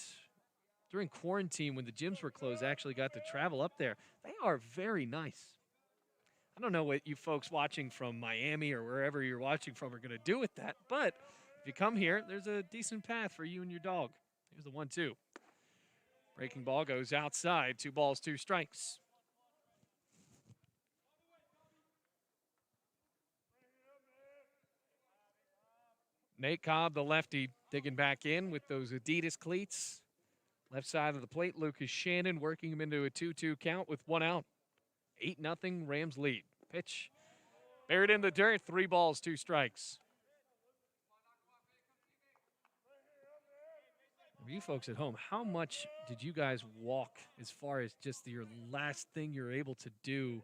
during quarantine, when the gyms were closed, I actually got to travel up there. They are very nice. I don't know what you folks watching from Miami or wherever you're watching from are going to do with that, but if you come here, there's a decent path for you and your dog. Here's the 1-2. Breaking ball goes outside. 2 balls, 2 strikes. Nate Cobb, the lefty, digging back in with those Adidas cleats. Left side of the plate, Lucas Shannon working him into a 2-2 count with 1 out. 8-0 Rams lead. Pitch buried in the dirt. 3 balls, 2 strikes. You folks at home, how much did you guys walk as far as just your last thing you're able to do?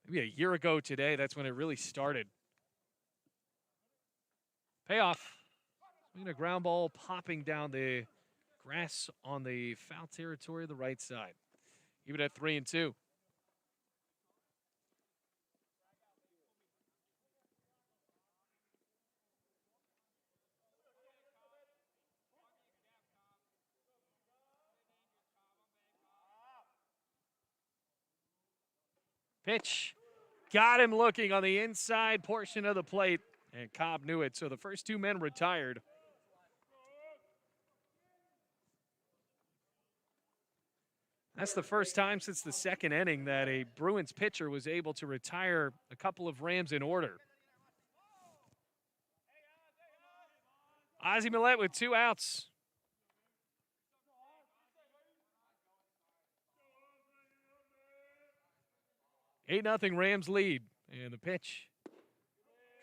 Maybe a year ago today, that's when it really started. Payoff. Swinging a ground ball popping down the grass on the foul territory of the right side. Keep it at 3-2. Pitch. Got him looking on the inside portion of the plate, and Cobb knew it. So the first 2 men retired. That's the first time since the 2nd inning that a Bruins pitcher was able to retire a couple of Rams in order. Ozzie Millette with 2 outs. Eight 8-0 Rams lead, and the pitch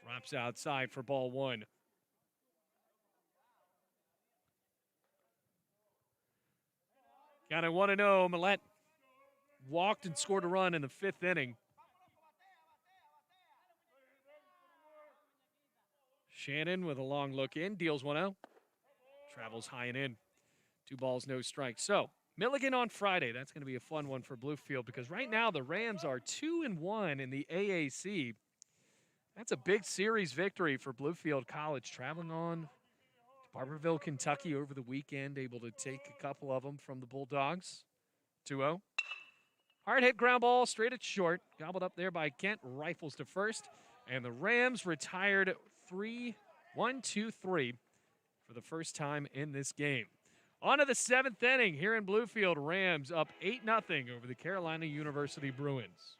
drops outside for ball 1. Got a 1-0. Millette walked and scored a run in the 5th inning. Shannon with a long look in, deals 1-0. Travels high and in. 2 balls, no strikes. So Milligan on Friday. That's going to be a fun one for Bluefield because right now the Rams are 2-1 in the AAC. That's a big series victory for Bluefield College, traveling on to Barberville, Kentucky over the weekend, able to take a couple of them from the Bulldogs. 2-0. Hard hit ground ball straight at short. Gobbled up there by Kent. Rifles to first. And the Rams retired 1-2-3 for the first time in this game. On to the 7th inning here in Bluefield. Rams up 8-0 over the Carolina University Bruins.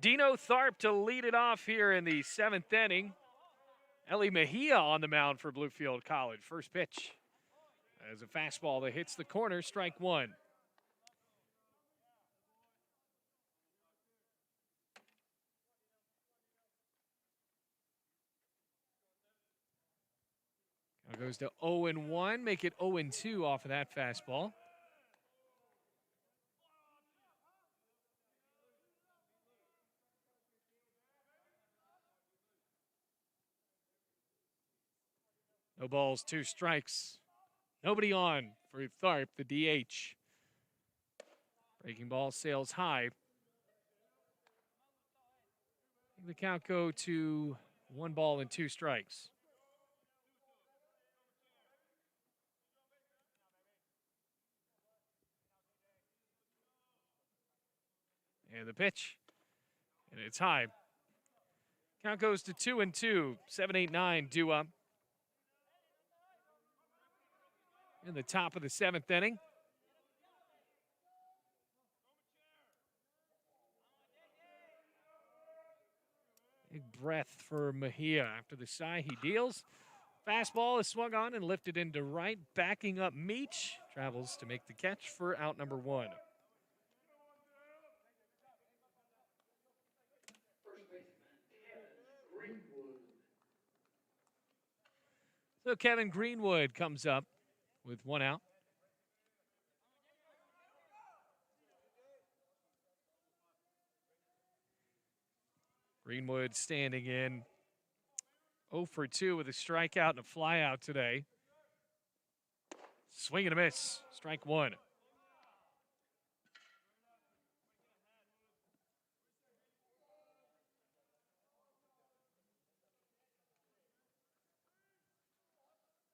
Dino Tharp to lead it off here in the 7th inning. Ellie Mejia on the mound for Bluefield College. First pitch as a fastball that hits the corner, strike one. Now goes to 0-1, make it 0-2 off of that fastball. No balls, 2 strikes. Nobody on for Tharp, the DH. Breaking ball sails high. The count go to 1 ball and 2 strikes. And the pitch. And it's high. Count goes to 2-2. 7-8-9 due up. In the top of the 7th inning. Big breath for Mejia after the sigh he deals. Fastball is swung on and lifted into right. Backing up Meach. Travels to make the catch for out number 1. First baseman, Greenwood. So Kevin Greenwood comes up with 1 out. Greenwood standing in 0 for 2 with a strikeout and a flyout today. Swing and a miss. Strike 1.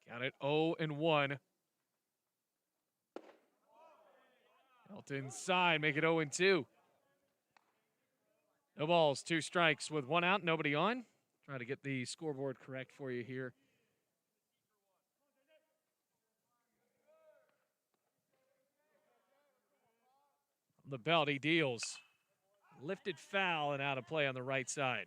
Count it 0-1. Dealt inside, make it 0-2. No balls, 2 strikes with 1 out, nobody on. Try to get the scoreboard correct for you here. On the belt, he deals. Lifted foul and out of play on the right side.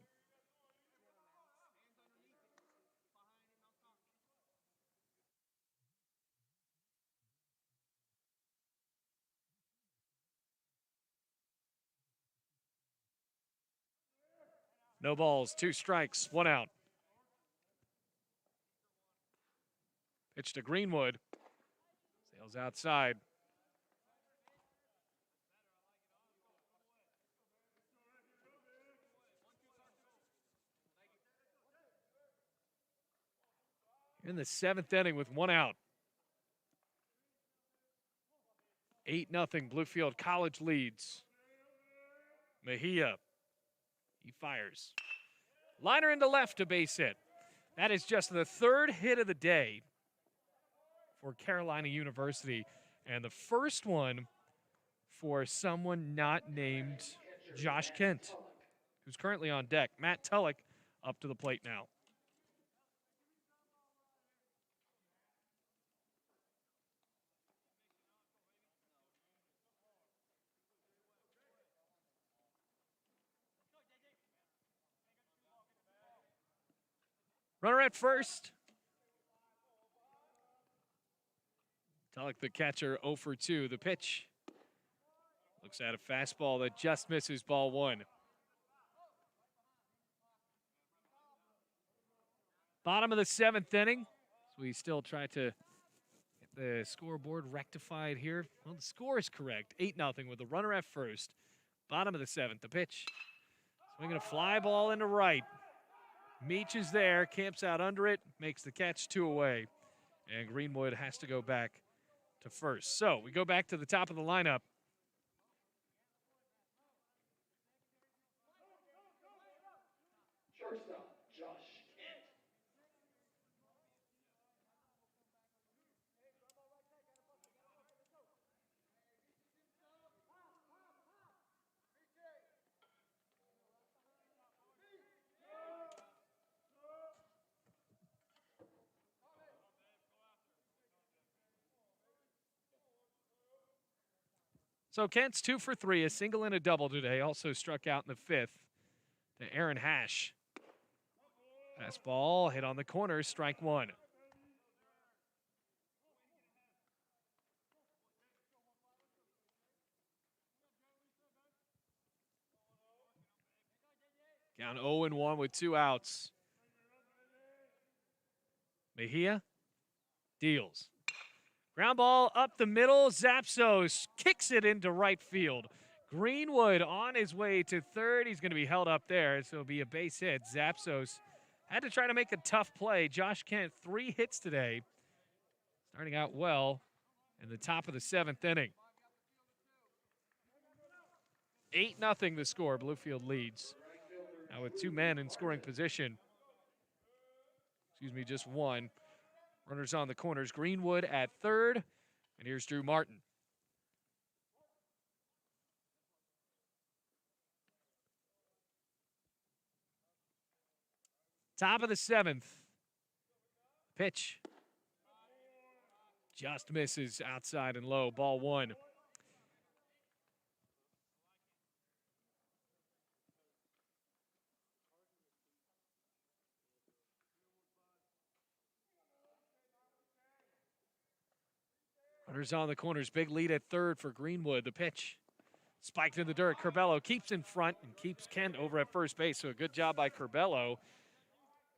No balls, 2 strikes, 1 out. Pitch to Greenwood. Sails outside. In the 7th inning with 1 out. 8-0 Bluefield College leads. Mejia. He fires. Liner into left to base hit. That is just the 3rd hit of the day for Carolina University. And the first one for someone not named Josh Kent, who's currently on deck. Matt Tulloch up to the plate now. Runner at first. Tulloch, the catcher, 0 for 2. The pitch. Looks at a fastball that just misses ball 1. Bottom of the 7th inning. So we still try to get the scoreboard rectified here. Well, the score is correct. 8-0 with the runner at first. Bottom of the 7th. The pitch. Swinging a fly ball into right. Meach is there, camps out under it, makes the catch, 2 away. And Greenwood has to go back to first. So we go back to the top of the lineup. Shortstop, Josh Kent. So Kent's 2 for 3, a single and a double today. Also struck out in the 5th. to Aaron Hash. Fastball hit on the corner, strike one. Count 0-1 with 2 outs. Mejia deals. Ground ball up the middle. Zapsos kicks it into right field. Greenwood on his way to third. He's going to be held up there, so it'll be a base hit. Zapsos had to try to make a tough play. Josh Kent, 3 hits today. Starting out well in the top of the 7th inning. 8-0 the score. Bluefield leads. Now with 2 men in scoring position. Excuse me, just 1. Runners on the corners. Greenwood at third. And here's Drew Martin. Top of the 7th. Pitch. Just misses outside and low. Ball 1. Runners on the corners. Big lead at third for Greenwood. The pitch. Spiked in the dirt. Curbelo keeps in front and keeps Kent over at first base. So a good job by Curbelo,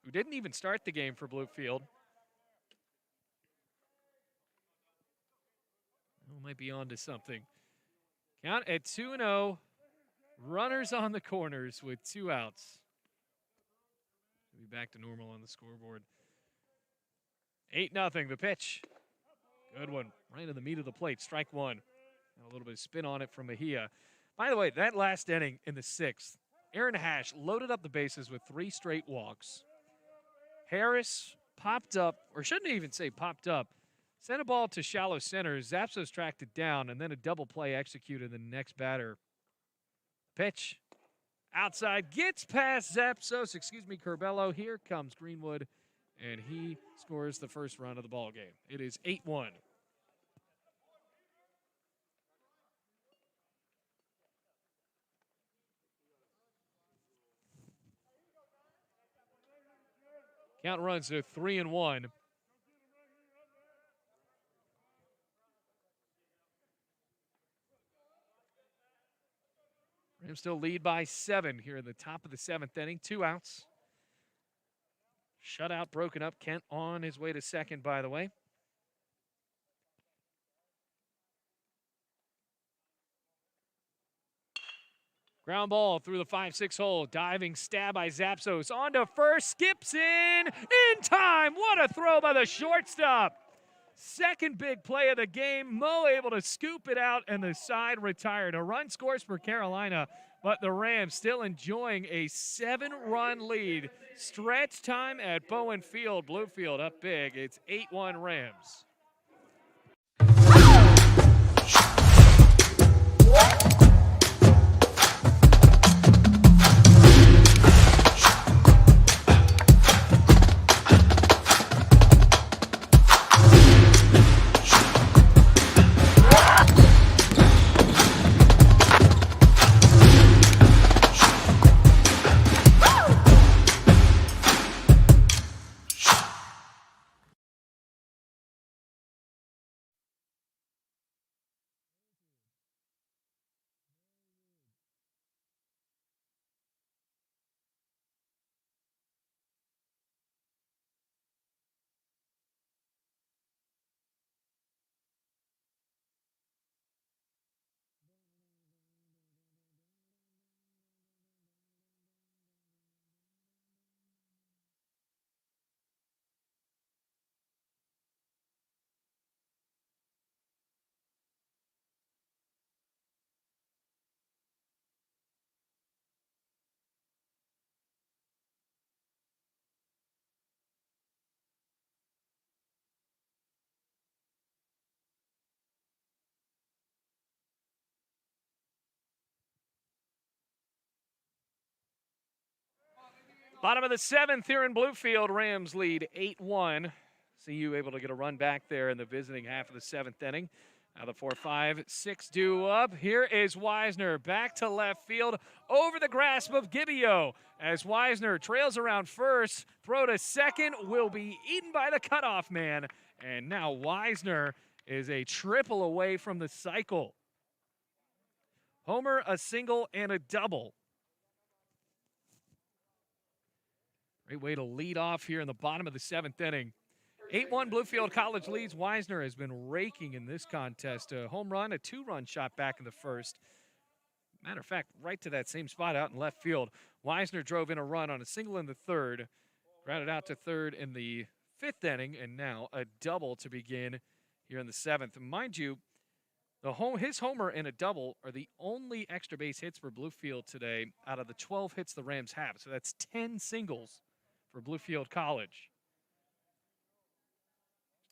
who didn't even start the game for Bluefield. Oh, might be on to something. Count at 2-0. Runners on the corners with 2 outs. We'll be back to normal on the scoreboard. 8-0. The pitch. Good one. Right in the meat of the plate. Strike 1. A little bit of spin on it from Mejia. By the way, that last inning in the 6th, Aaron Hash loaded up the bases with 3 straight walks. Harris popped up, or shouldn't even say popped up, sent a ball to shallow center. Zapsos tracked it down, and then a double play executed the next batter. Pitch. Outside. Gets past Zapsos. Curbelo. Here comes Greenwood, and he scores the first run of the ball game. It is 8-1. Count runs to 3-1. Rams still lead by 7 here in the top of the 7th inning. 2 outs. Shutout broken up. Kent on his way to second, by the way. Ground ball through the 5-6 hole. Diving stab by Zapsos. On to first. Skips in time. What a throw by the shortstop. Second big play of the game. Mo able to scoop it out, and the side retired. A run scores for Carolina, but the Rams still enjoying a 7-run lead. Stretch time at Bowen Field. Bluefield up big. It's 8-1 Rams. Bottom of the 7th here in Bluefield. Rams lead 8-1. CU able to get a run back there in the visiting half of the 7th inning. Now the 4-5-6 due up. Here is Wisner back to left field over the grasp of Gibbio. As Wisner trails around first, throw to second will be eaten by the cutoff man. And now Wisner is a triple away from the cycle. Homer, a single, and a double. Great way to lead off here in the bottom of the 7th inning. 8-1 Bluefield College leads. Wisner has been raking in this contest. A home run, a 2-run shot back in the first. Matter of fact, right to that same spot out in left field. Wisner drove in a run on a single in the third, grounded out to third in the 5th inning, and now a double to begin here in the 7th. Mind you, his homer and a double are the only extra base hits for Bluefield today out of the 12 hits the Rams have. So that's 10 singles for Bluefield College.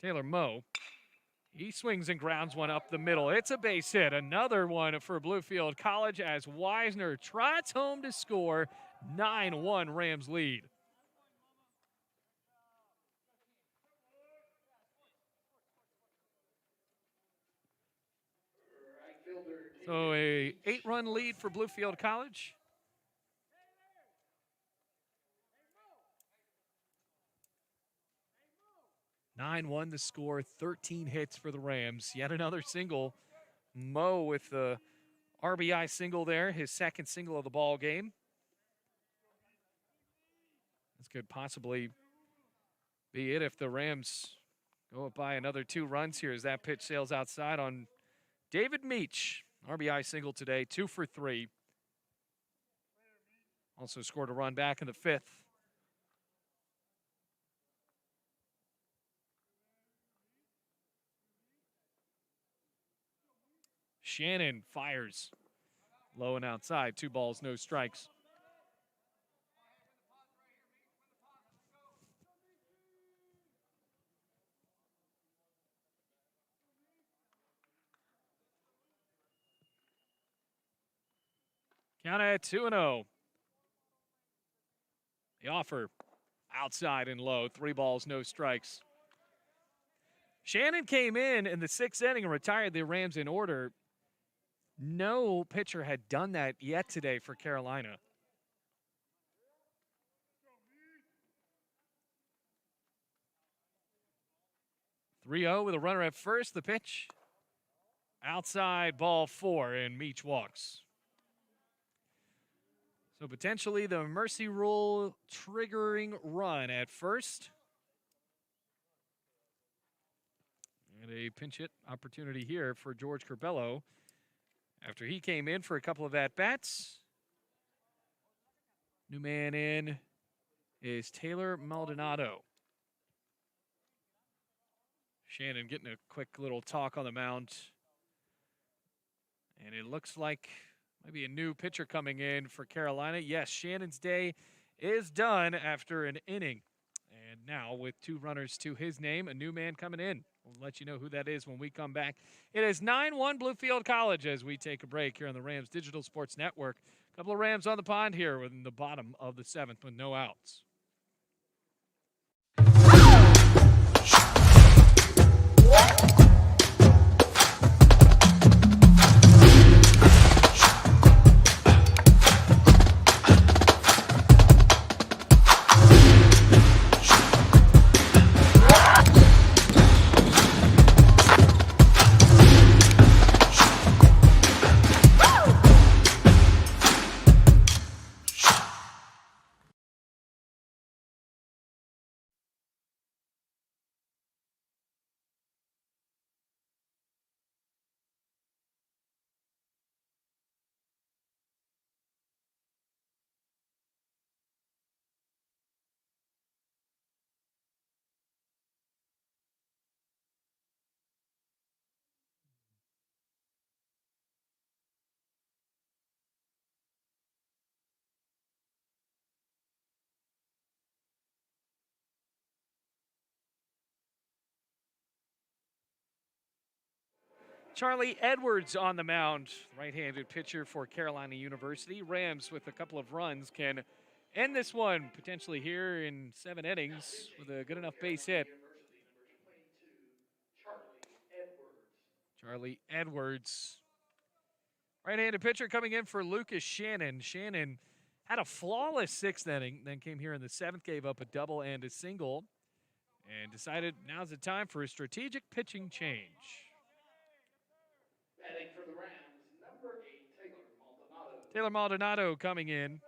Taylor Moe, he swings and grounds one up the middle. It's a base hit. Another one for Bluefield College as Wisner trots home to score. 9-1 Rams lead. So a 8-run lead for Bluefield College. (9-1) the score, 13 hits for the Rams. Yet another single. Moe with the RBI single there, his second single of the ball game. This could possibly be it if the Rams go up by another 2 runs here as that pitch sails outside on David Meach. RBI single today, 2 for 3. Also scored a run back in the 5th. Shannon fires low and outside. 2 balls, no strikes. Count at 2-0. The offer outside and low. 3 balls, no strikes. Shannon came in the 6th inning and retired the Rams in order. No pitcher had done that yet today for Carolina. 3-0 with a runner at first. The pitch outside, ball 4, and Meach walks. So potentially the mercy rule triggering run at first. And a pinch hit opportunity here for George Curbelo after he came in for a couple of at-bats. New man in is Taylor Maldonado. Shannon getting a quick little talk on the mound. And it looks like maybe a new pitcher coming in for Carolina. Yes, Shannon's day is done after an inning. And now with 2 runners to his name, a new man coming in. We'll let you know who that is when we come back. It is 9-1 Bluefield College as we take a break here on the Rams Digital Sports Network. A couple of Rams on the pond here in the bottom of the 7th with no outs. Charlie Edwards on the mound, right-handed pitcher for Carolina University. Rams with a couple of runs can end this one potentially here in 7 innings with a good enough base hit. Charlie Edwards. Right-handed pitcher coming in for Lucas Shannon. Shannon had a flawless sixth inning, then came here in the seventh, gave up a double and a single, and decided now's the time for a strategic pitching change. Batting for the Rams, number 8, Taylor Maldonado. Taylor Maldonado coming in.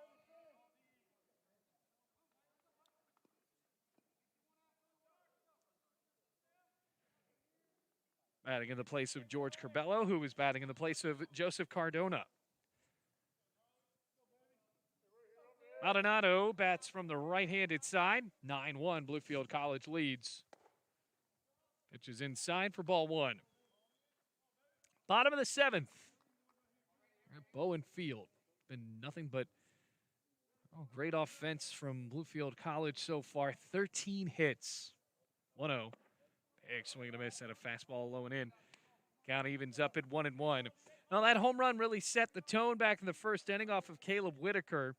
Batting in the place of George Corbello, who was batting in the place of Joseph Cardona. Maldonado bats from the right-handed side. 9-1, Bluefield College leads. Pitch is inside for ball one. Bottom of the seventh. We're at Bowen Field. Been nothing but great offense from Bluefield College so far. 13 hits. 1-0. Big swing and a miss and a fastball low and in. Count evens up at 1-1. Now that home run really set the tone back in the first inning off of Caleb Whitaker.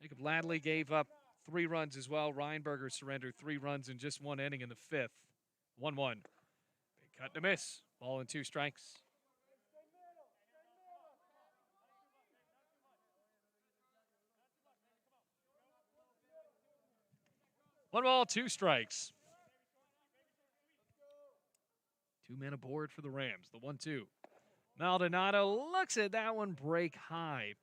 Jacob Ladley gave up 3 runs as well. Reinberger surrendered 3 runs in just 1 inning in the fifth. 1-1. Big cut and a miss. Ball and 2 strikes. One ball, 2 strikes. 2 men aboard for the Rams. The 1-2. Maldonado looks at that one break high.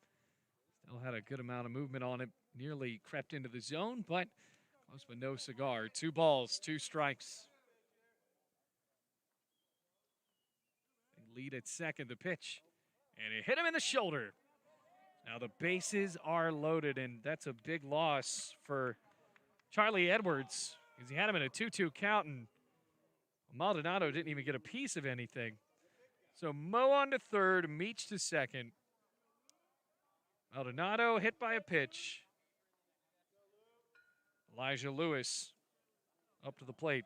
Still had a good amount of movement on it. Nearly crept into the zone, but close but no cigar. 2 balls, 2 strikes. Lead at second, the pitch. And it hit him in the shoulder. Now the bases are loaded, and that's a big loss for Charlie Edwards, because he had him in a 2-2 count, and Maldonado didn't even get a piece of anything. So Mo on to third, Meach to second. Maldonado hit by a pitch. Elijah Lewis up to the plate.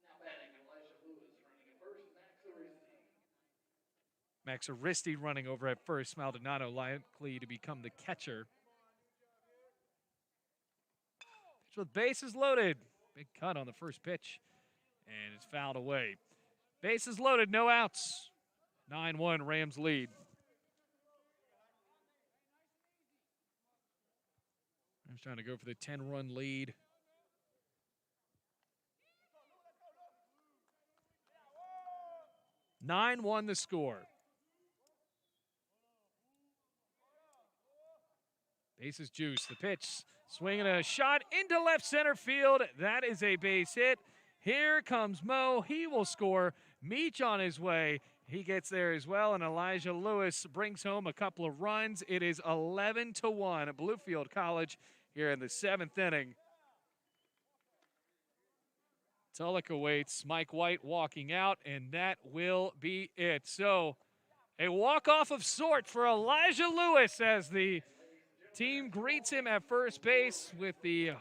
Now batting, Elijah Lewis running at first, Max Aristi running over at first. Maldonado likely to become the catcher. Pitch with bases loaded. Big cut on the first pitch. And it's fouled away. Bases loaded, no outs. 9-1, Rams lead. Rams trying to go for the 10-run lead. Nine-1 the score. Bases juice. The pitch. Swinging a shot into left center field. That is a base hit. Here comes Mo. He will score. Meach on his way. He gets there as well, and Elijah Lewis brings home a couple of runs. It is 11-1 at Bluefield College here in the 7th inning. Tulloch awaits. Mike White walking out, and that will be it. So a walk-off of sort for Elijah Lewis as the team greets him at first base with the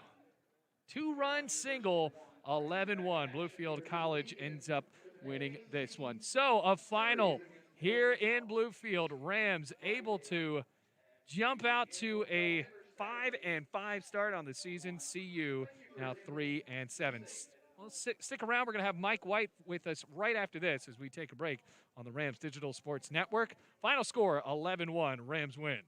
2-run single. 11-1. Bluefield College ends up winning this one. So a final here in Bluefield. Rams able to jump out to a 5-5 start on the season. CU now 3-7. Well, stick around. We're going to have Mike White with us right after this as we take a break on the Rams Digital Sports Network. Final score, 11-1. Rams win.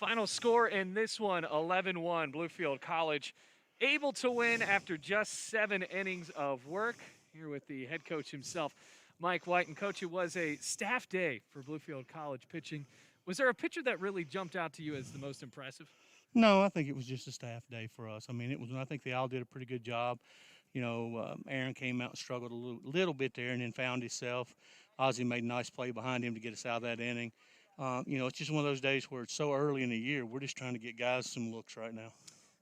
Final score in this one 11-1. Bluefield College able to win after just 7 innings of work. Here with the head coach himself, Mike White. And, Coach, it was a staff day for Bluefield College pitching. Was there a pitcher that really jumped out to you as the most impressive? No, I think it was just a staff day for us. I mean, it was. I think they all did a pretty good job. Aaron came out and struggled a little bit there, and then found himself. Ozzie made a nice play behind him to get us out of that inning. It's just one of those days where it's so early in the year. We're just trying to get guys some looks right now.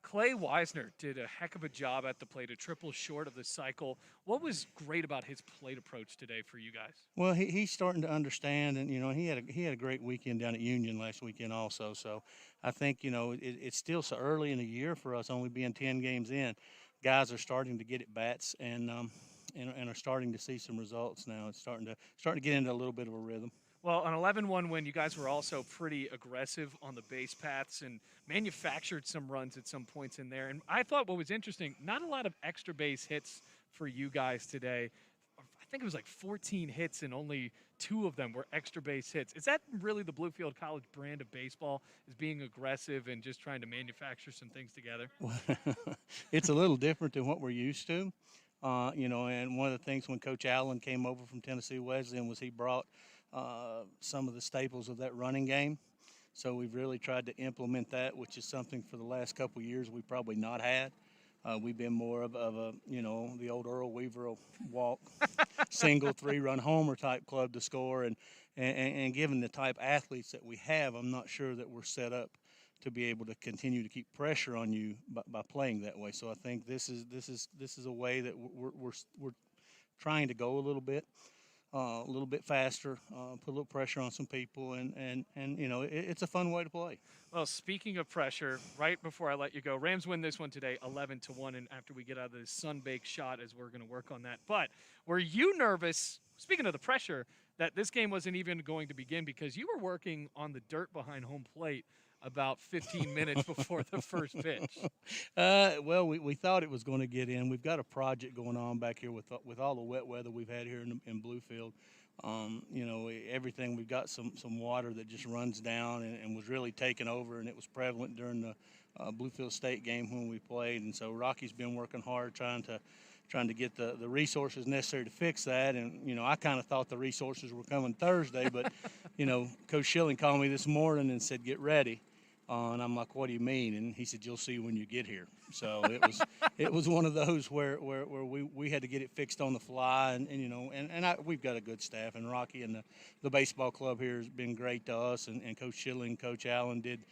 Clay Wisner did a heck of a job at the plate, a triple short of the cycle. What was great about his plate approach today for you guys? Well, he's starting to understand, and he had a great weekend down at Union last weekend also. So I think it's still so early in the year for us, only being 10 games in. Guys are starting to get at bats and are starting to see some results now. It's starting to get into a little bit of a rhythm. Well, an 11-1 win, you guys were also pretty aggressive on the base paths and manufactured some runs at some points in there. And I thought what was interesting, not a lot of extra base hits for you guys today. I think it was like 14 hits and only 2 of them were extra base hits. Is that really the Bluefield College brand of baseball, is being aggressive and just trying to manufacture some things together? It's a little different than what we're used to. And one of the things when Coach Allen came over from Tennessee Wesleyan was he brought some of the staples of that running game. So we've really tried to implement that, which is something for the last couple of years we've probably not had. We've been more of a, the old Earl Weaver walk, single, 3-run homer type club to score. And given the type athletes that we have, I'm not sure that we're set up to be able to continue to keep pressure on you by playing that way. So I think this is a way that we're trying to go a little bit faster, put a little pressure on some people, and it's a fun way to play. Well, speaking of pressure, right before I let you go, Rams win this one today 11-1, and after we get out of this sun-baked shot, as we're going to work on that. But were you nervous, speaking of the pressure, that this game wasn't even going to begin because you were working on the dirt behind home plate about 15 minutes before the first pitch? Well, we thought it was going to get in. We've got a project going on back here with all the wet weather we've had here in Bluefield. Everything, we've got some water that just runs down and was really taken over, and it was prevalent during the Bluefield State game when we played. And so Rocky's been working hard trying to get the resources necessary to fix that. And, I kind of thought the resources were coming Thursday, but, Coach Schilling called me this morning and said, get ready. And I'm like, what do you mean? And he said, you'll see when you get here. So it was one of those where we had to get it fixed on the fly. We've got a good staff. And Rocky and the baseball club here has been great to us. And Coach Schilling, Coach Allen did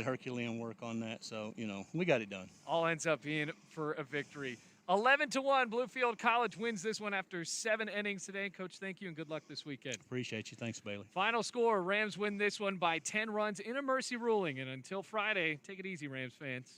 Herculean work on that. So, we got it done. All ends up being for a victory. 11-1, Bluefield College wins this one after 7 innings today. Coach, thank you and good luck this weekend. Appreciate you. Thanks, Bailey. Final score, Rams win this one by 10 runs in a mercy ruling. And until Friday, take it easy, Rams fans.